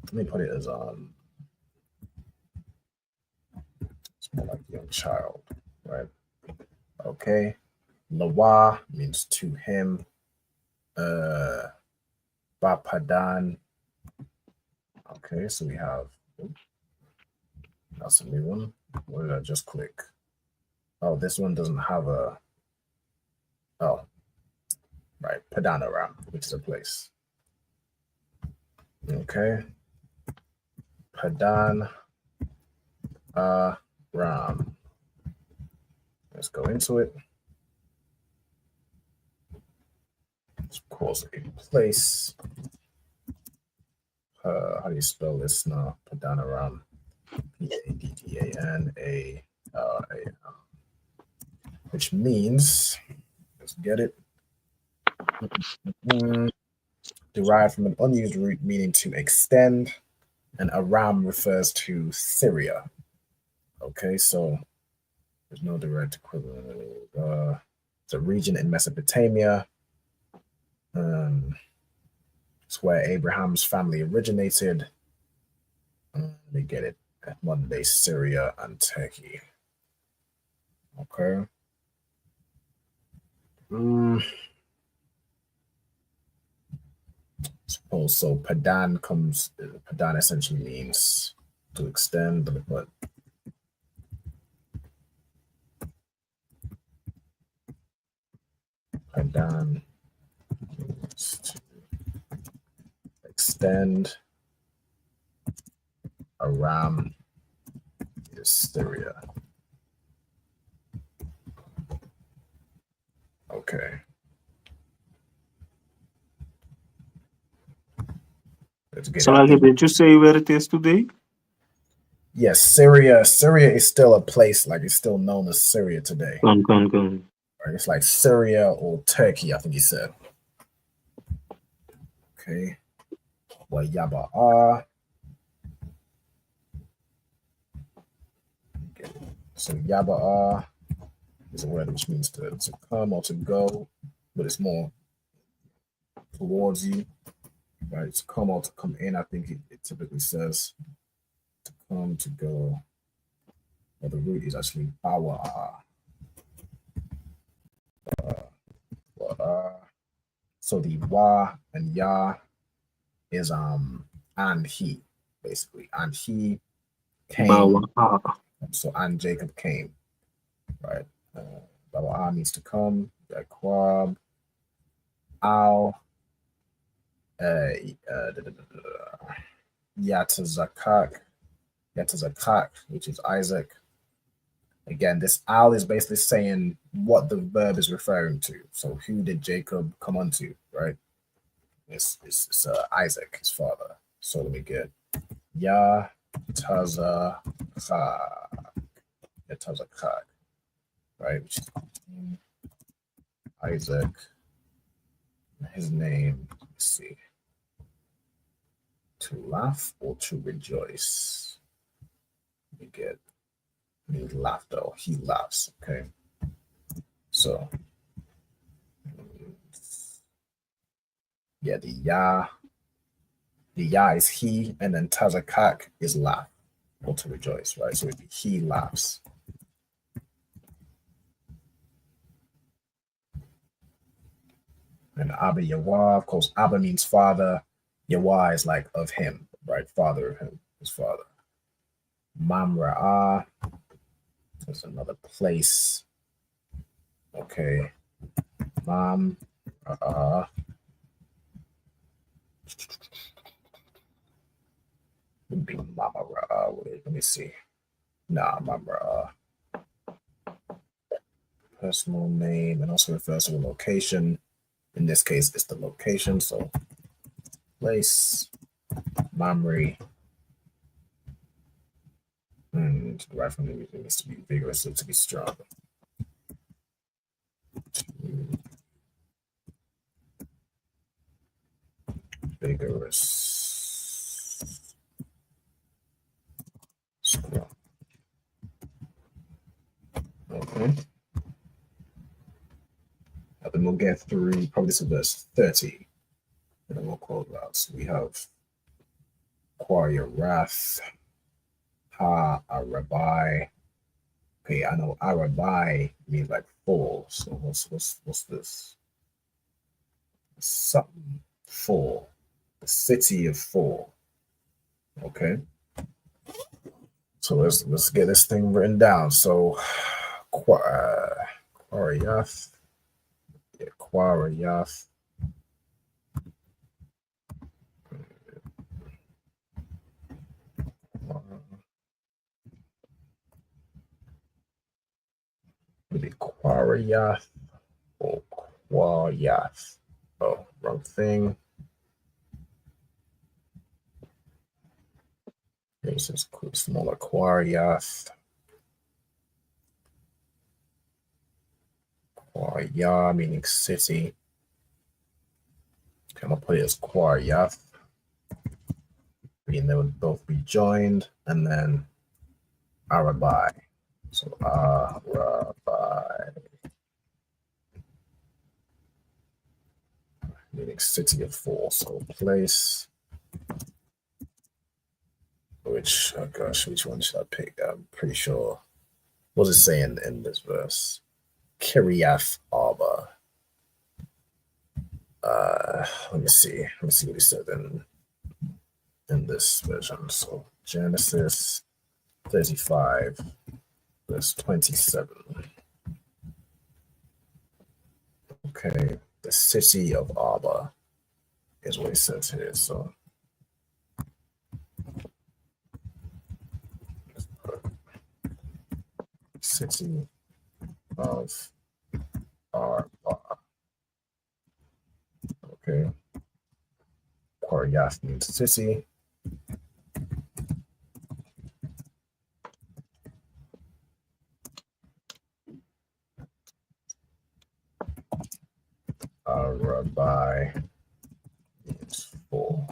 Let me put it as it's more like young child, right? Okay. Lawa means to him. Bapadan. Okay, so we have that's a new one. What did I just click? Oh, this one doesn't have a right, Padanaram, which is a place. Okay. Padan Ram. Let's go into it. It's of course a place. How do you spell this now? Padanaram. Paddana, which means, let's get it. Derived from an unused root meaning to extend, and Aram refers to Syria. Okay, so there's no direct equivalent. It's a region in Mesopotamia. It's where Abraham's family originated. They get it at modern day Syria and Turkey. Okay. Suppose so. Padan essentially means to extend, but Padan means to extend. Aram is Syria. Okay. So, did you say where it is today? Yes, Syria. Syria is still a place, like it's still known as Syria today. Go. Right, it's like Syria or Turkey, I think he said. Okay. Well, Yaba'ah. Okay. So Yaba'ah is a word which means to come or to go, but it's more towards you. Right, to come or to come in, I think it typically says to come, to go. Well, the root is actually bawa. So the wa and ya is and he, basically. And he came. Bawa'a. So, and Jacob came, right? Bawa'a means to come. Yaquab, Al, Yatazakak, which is Isaac. Again, this Al is basically saying what the verb is referring to. So, who did Jacob come unto, right? It's Isaac, his father. So let me get Yatazakak, right? Which is Isaac. His name, let's see, to laugh or to rejoice. We get laughter, or he laughs. Okay, so yeah, the ya is he, and then tazakak is laugh or to rejoice, right? So it'd be he laughs. And Abba Yawah, of course, Abba means father. Yawah is like of him, right? Father of him, his father. Mamra'ah, there's another place. Okay. Mamra'ah. Would be Mamra'ah. Wait, let me see. Nah, Mamra'ah. Personal name, and also refers to a location. In this case, it's the location. So place, Mamre. Right from the music needs to be vigorous, to be strong. Vigorous. Strong. Okay. And then we'll get through probably to verse 30. And then we'll close out. So we have Choir Wrath, Ha Arabai. Okay, I know Arabai means like full. So what's this? Something full. The city of full. Okay. So let's get this thing written down. So Quariath. Yeah, Quariath. Would be Quariath or Quariath. Oh, wrong thing. This is smaller. Quariath. Quariah meaning city. Okay, I'm gonna put it as Quariath. And they would both be joined, and then Arabai. So Arabai meaning city of four. So place. Which, oh gosh, which one should I pick? I'm pretty sure. What does it say in this verse? Kiriath Arba. Let me see. Let me see what he said in this version. So Genesis 35, verse 27. Okay, the city of Arba is what he says here. So city of Arba. Okay. Quariath means city. Arabai means four.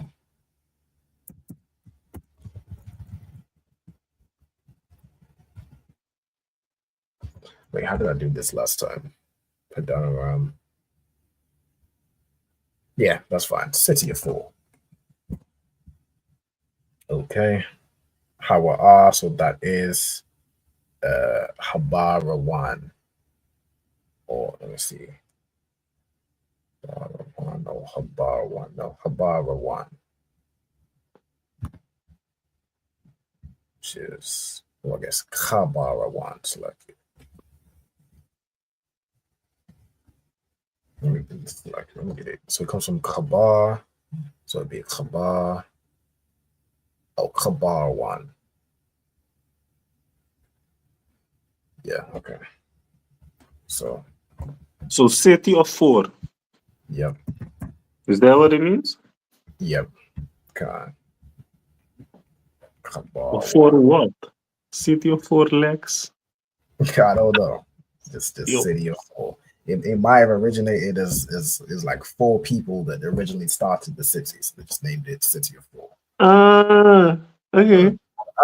Wait, how did I do this last time? Padanaram. Yeah, that's fine. City of four. Okay. Hawa'a, so that is Habarawan. Or let me see. No, Habarawan. which is, well, I guess Kabara one selected. Let me get it. So it comes from Kabar. So it'd be Kabar. Oh, Kabar one. Yeah, okay. So, city of 4. yep, Is that what it means? yep. God. Kabar Or 4 one. what? City of 4 legs? I don't know. Just the Yo. city of 4. It might have originated as like 4 people that originally started the city, so they just named it City of 4. Ah, okay.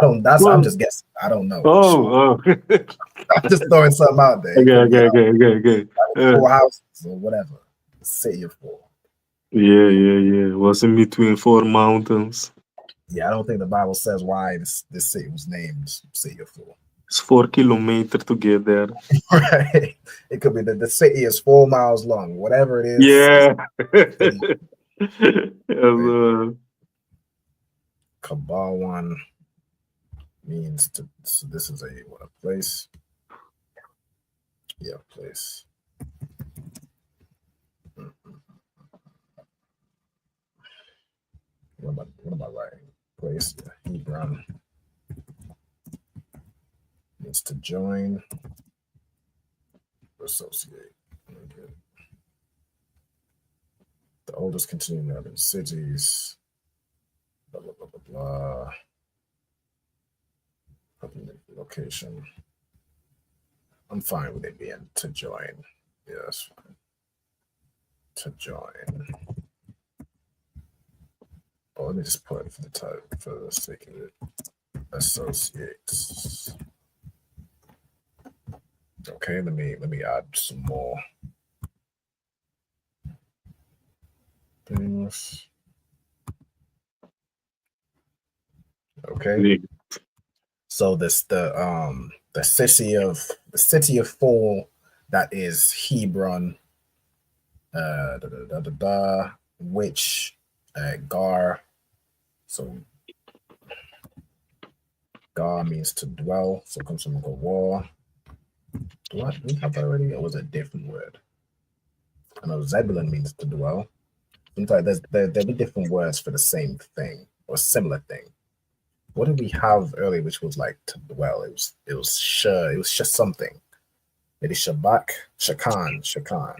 I'm Well, just guessing. I don't know for sure. oh. I'm just throwing something out there. It could be Okay. 4 houses or whatever. The City of 4. Yeah. Was in between 4 mountains. Yeah, I don't think the Bible says why this city was named City of 4. It's 4 kilometers to get there. Right. It could be that the city is 4 miles long. Whatever it is. Yeah. Kabal one means to. So this is a place. Yeah, place. What am I writing? Place. Yeah, Hebron means to join, associate. Okay. The oldest continuing urban cities. Blah blah blah blah blah. Location. I'm fine with it being to join. Yeah, that's fine. To join. Oh, let me just put it for the type for the sake of it. Associates. Okay, let me add some more things. Okay. So the city of 4 that is Hebron, which Gar. So Gar means to dwell, so it comes from Gawar. Do we have that already, or was it a different word? I know Zebulun means to dwell. Sometimes there'll be different words for the same thing or similar thing. What did we have earlier, which was like to dwell? It was just something. Maybe Shabak, Shakan.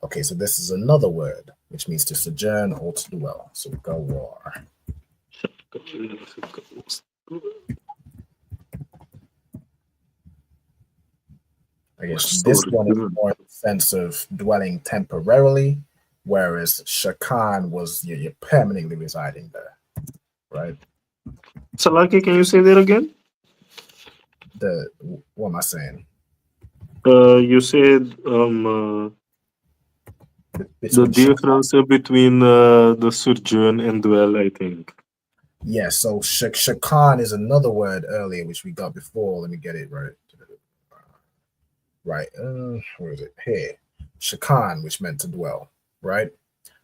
Okay, so this is another word which means to sojourn or to dwell. So Gawar. I guess this one is more in the sense of dwelling temporarily, whereas Shakan was you're permanently residing there, right? Salaki, can you say that again? What am I saying? You said the difference between the sojourn and dwell, I think. Yeah, so Shakan is another word earlier which we got before. Let me get it right. Right. Where is it? Here. Shakan, which meant to dwell, right?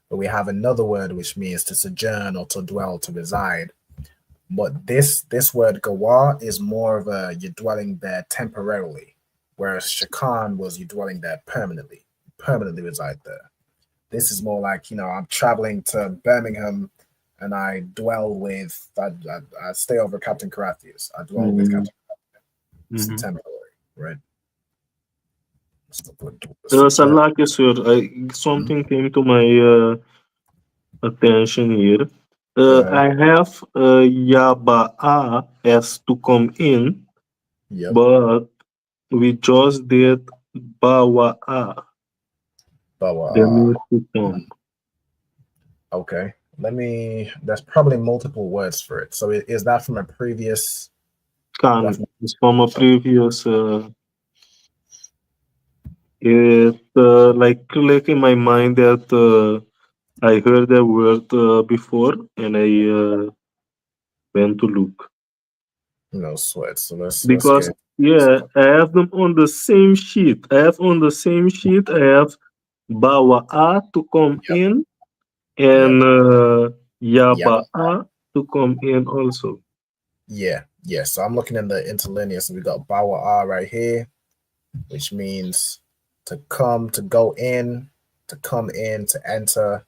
But we have another word which means to sojourn or to dwell, to reside. But this word Gawar is more of a you're dwelling there temporarily, whereas Shakan was you dwelling there permanently reside there. This is more like, I'm traveling to Birmingham and I dwell with, I stay over Captain Carathius. I dwell with Captain Carathius. It's temporary, right? Salaki, sir, something came to my attention here. I have Yaba'a as to come in, but we just did Bawa'a. That means to come. Okay. There's probably multiple words for it. So is that from a previous? It's from a previous. It like click in my mind that I heard that word before, and I went to look. No sweat. So because I have them on the same sheet. I have Bawa'a to come in and Yaba'a to come in also. Yeah. Yeah, so I'm looking in the interlinear. So we got Bawa R right here, which means to come, to go in, to come in, to enter,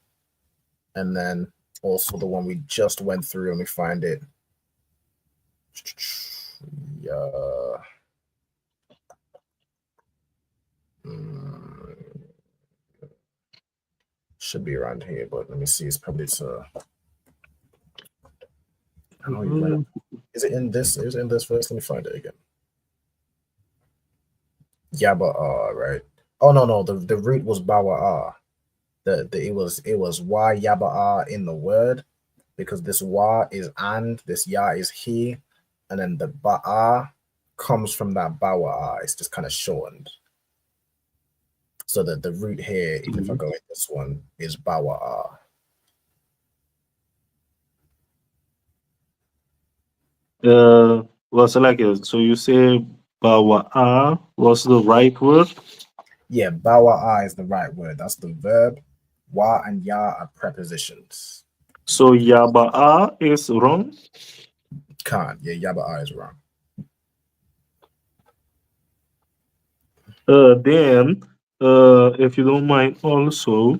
and then also the one we just went through, and we find it. Yeah. Should be around here, but let me see. It's probably I know you went. Is it in this? Is it in this verse? Let me find it again. Yaba right? Oh no, the root was bawa. It was wa yaba in the word, because this wa is and, this ya is he, and then the ba'a comes from that bawa. It's just kind of shortened. So that the root here, even if I go in this one, is bawa. What's it like? So you say bawa'a was the right word? Yeah, bawa is the right word. That's the verb. Wa and ya are prepositions. So yaba'a is wrong. Can't. Yeah, yaba is wrong. Then, if you don't mind, also,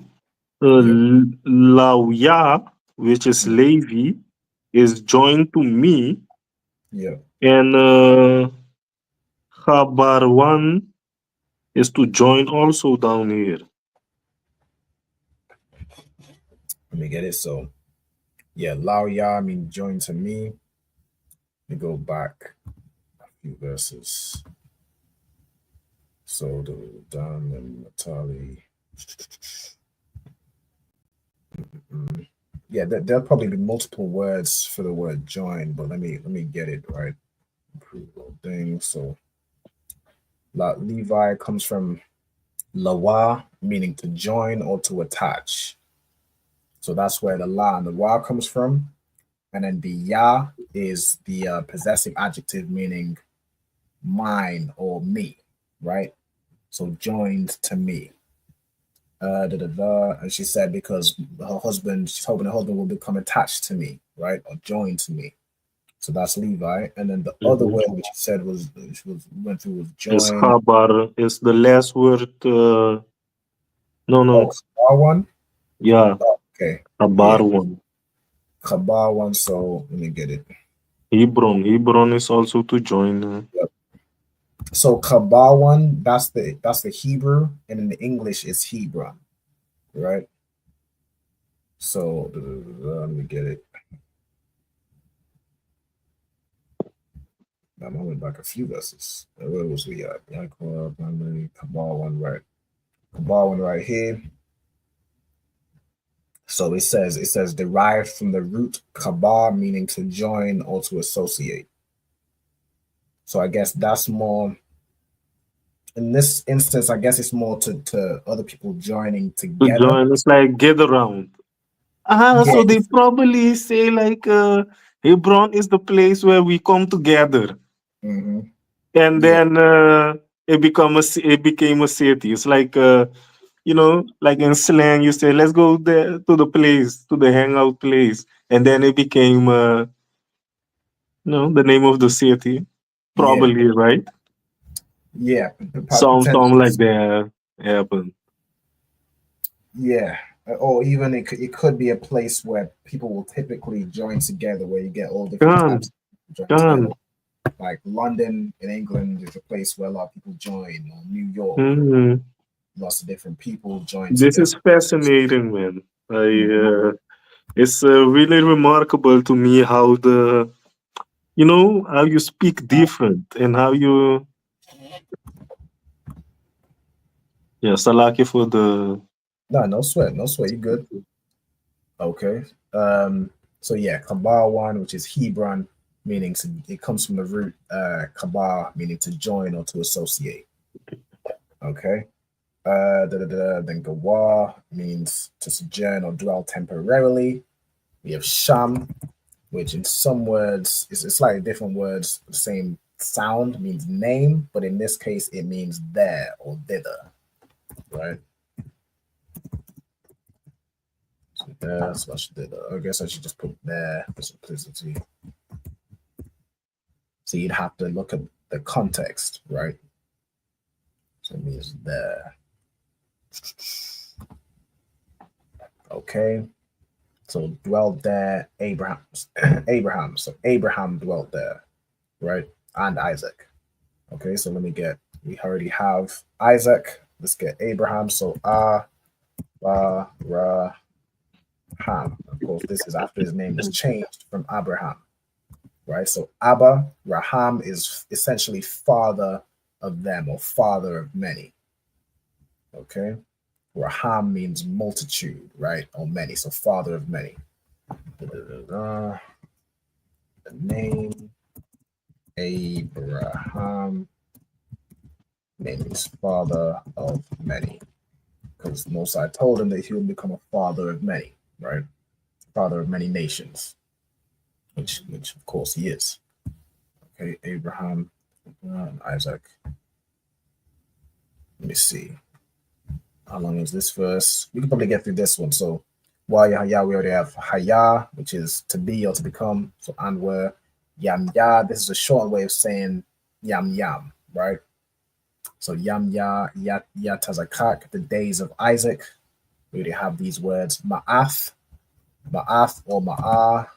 Yep. lauya, which is Yep. Levi, is joined to me, Yeah. and Khabarwan is to join also down here. Let me get it. So, yeah, lao ya means join to me. Let me go back a few verses. So the Dan and Natali. Yeah, there'll probably be multiple words for the word join, but let me get it right. Approval thing. So Levi comes from lawa, meaning to join or to attach. So that's where the la and the wa comes from. And then the ya is the possessive adjective, meaning mine or me, right? So joined to me. And she said because she's hoping her husband will become attached to me, right? Or joined to me. So that's Levi. And then the other word which she said went through was Is join. Khabar is the last word. No. Khabar one. Yeah, Oh, okay. Khabar Yeah. one. Khabar one. So let me get it. Hebron is also to join. Yep. So Khabar one, that's the Hebrew, and in the English it's Hebron, right? So let me get it. I went back a few verses. Where was we at? Yaakov, Kabal one right. Kabal one right here. So it says derived from the root kabah, meaning to join or to associate. So I guess that's more in this instance, I guess it's more to other people joining To together. join, it's like get around. Yeah. So they probably say like Hebron is the place where we come together, Mm-hmm. and Yeah. then it became a city. It's like like in slang, you say let's go there to the place, to the hangout place, and then it became the name of the city. Yeah. Probably right. Yeah. Some Potentially. like that happen. Yeah. Or even it could be a place where people will typically join together, where you get all different Can types of people join together. can. Like London in England is a place where a lot of people join, or New York, Mhm. lots of different people join This together. is fascinating, man. Mhm. It's really remarkable to me how how you speak different and how you, yeah, Salaki for the, No, no sweat, no sweat. You good? Okay. So yeah, Kabah one, which is Hebron, meaning it comes from the root Kabah, meaning to join or to associate. Okay. Then Gawar means to sojourn or dwell temporarily. We have Sham, which in some words is slightly different words, the same sound, means name, but in this case it means there or thither, right? So there slash thither. I guess I should just put there for simplicity. So you'd have to look at the context, right? So it means there. Okay. So dwelt there, Abraham. Abraham. So Abraham dwelt there, right? And Isaac. Okay, so let me get, we already have Isaac. Let's get Abraham. So Ham. Of course, this is after his name was changed from Abraham, right? So Abba, Raham is essentially father of them or father of many. Okay. Raham means multitude, right? Or many. So father of many. The name Abraham means father of many. Because Mosai told him that he would become a father of many, right? Father of many nations, which of course he is. Okay, Abraham and Isaac. Let me see. How long is this verse? We can probably get through this one. So, while Yahya, we already have Haya, which is to be or to become. So, and where Yam Ya, this is a short way of saying Yam Yam, right? So, Yam Ya, Yatazakak, the days of Isaac. We already have these words. Ma'ath or Ma'ah.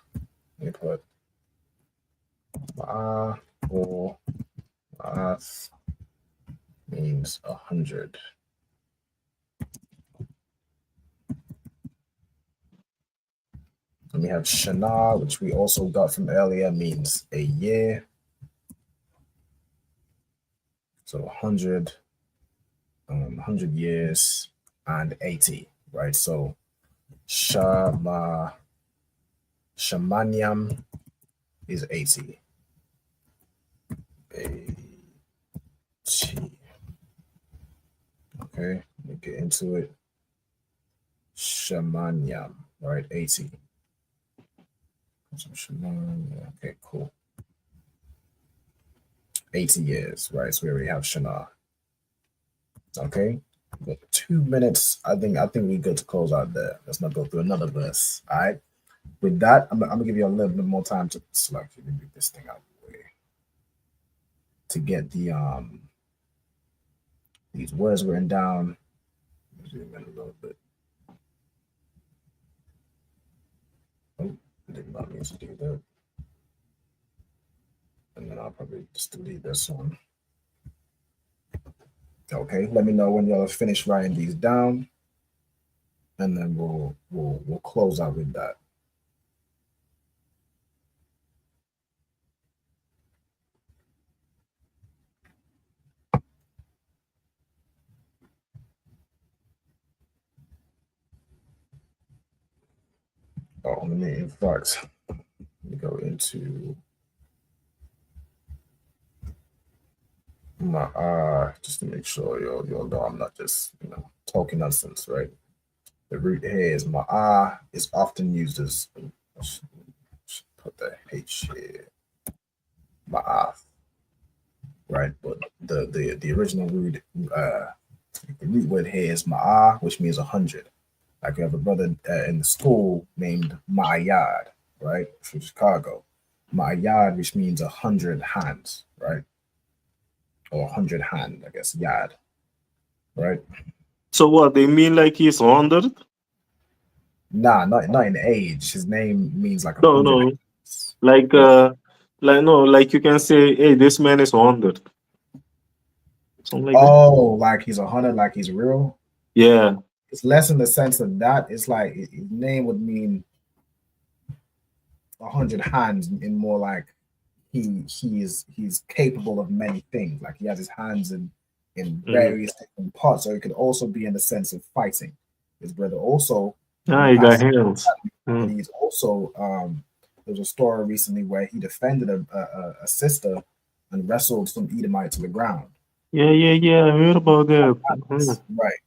Let me put Ma'ah or Ma'ath means 100. And we have Shana, which we also got from earlier, means a year. So 100, 100 years and 80, right? So Shamanyam is 80. 80. Okay, let me get into it. Shamanyam, right? 80. Okay, cool. 80 years, right? So we already have Shana. Okay, but 2 minutes. I think we're good to close out there. Let's not go through another verse. All right. With that, I'm gonna give you a little bit more time to select. Let me get this thing out of the way to get the these words written down. Zoom in a little bit. Oh, I did not mean to do that. And then I'll probably just delete this one. Okay, let me know when y'all finish writing these down, and then we'll close out with that. Oh, let me, in fact, let me go into my just to make sure you'll know I'm not just talking nonsense, right? The root here is ma'ah is often used as put the H here, ma'ah, right? But the original root the root word here is ma'ah, which means 100. Like we have a brother in the school named Ma'ayad, right, from Chicago. Ma'ayad, which means 100 hands, right? Or 100 hand, I guess, yad, right? So what they mean, like he's 100? Nah, not in age. His name means like No, 100. no, like no, like you can say, hey, this man is 100. Something like that. Oh, like he's 100, like he's real. Yeah. It's less in the sense of that. It's like his name would mean 100 hands, in more like he's capable of many things. Like he has his hands in various different parts. So it could also be in the sense of fighting. His brother also. He got hands. And he's also there's a story recently where he defended a sister and wrestled some Edomite to the ground. Yeah. I heard about that. Right.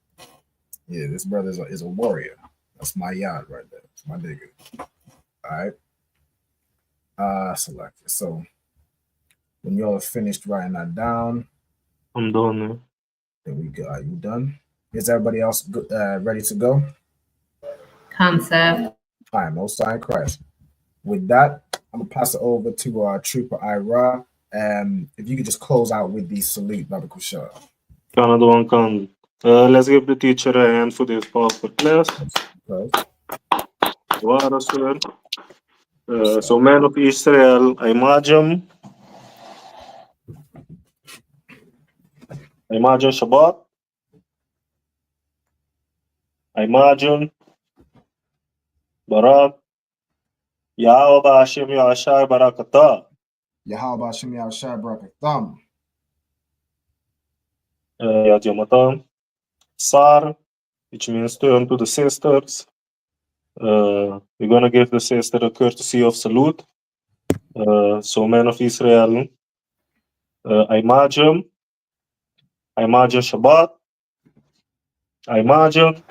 Yeah, this brother is a warrior. That's my yard right there. It's my nigga. All right. Select it. So when y'all have finished writing that down, I'm done. There we go. Are you done? Is everybody else ready to go? Come, sir. All right, most high Christ. With that, I'm gonna pass it over to Trooper Ira If you could just close out with the salute, Baba Kushar. Canada one can. Let's give the teacher a hand for this powerful class. Okay. Wara, sir. So, man of Israel, I imagine Shabbat. I imagine Barak. Yahweh Hashem Yahshai Barakatah. Yahweh Hashem Yahshai Barakatham. Yad Yamatam. Sar, which means turn to the sisters. We're going to give the sister a courtesy of salute. So, man of Israel, I imagine Shabbat. I imagine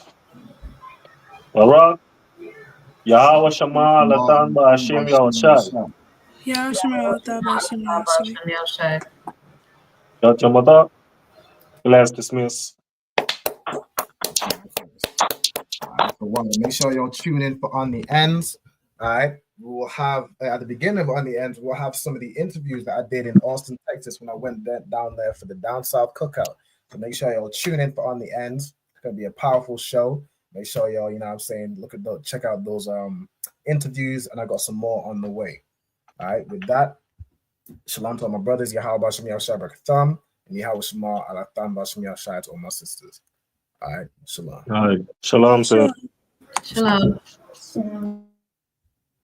Barak. Yahweh Shema Latan Ba'Hashem Yahshai. Yeah, Shema, Taba, Shema, Shema. Yad Yamatam. Class dismissed. For one, make sure you'll tune in for On the Ends. All right. We will have at the beginning of On the Ends, we'll have some of the interviews that I did in Austin, Texas when I went down there for the Down South Cookout. So make sure you'll tune in for On the Ends. It's gonna be a powerful show. Make sure y'all, you know what I'm saying, check out those interviews, and I got some more on the way. All right, with that, shalom to all my brothers, Yahweh Bashem Yahshai Barakatham, and Yahweh Shema Alatan Bashem Yahshai to all my sisters. All right, shalom. All right. Shalom, sir. Shalom.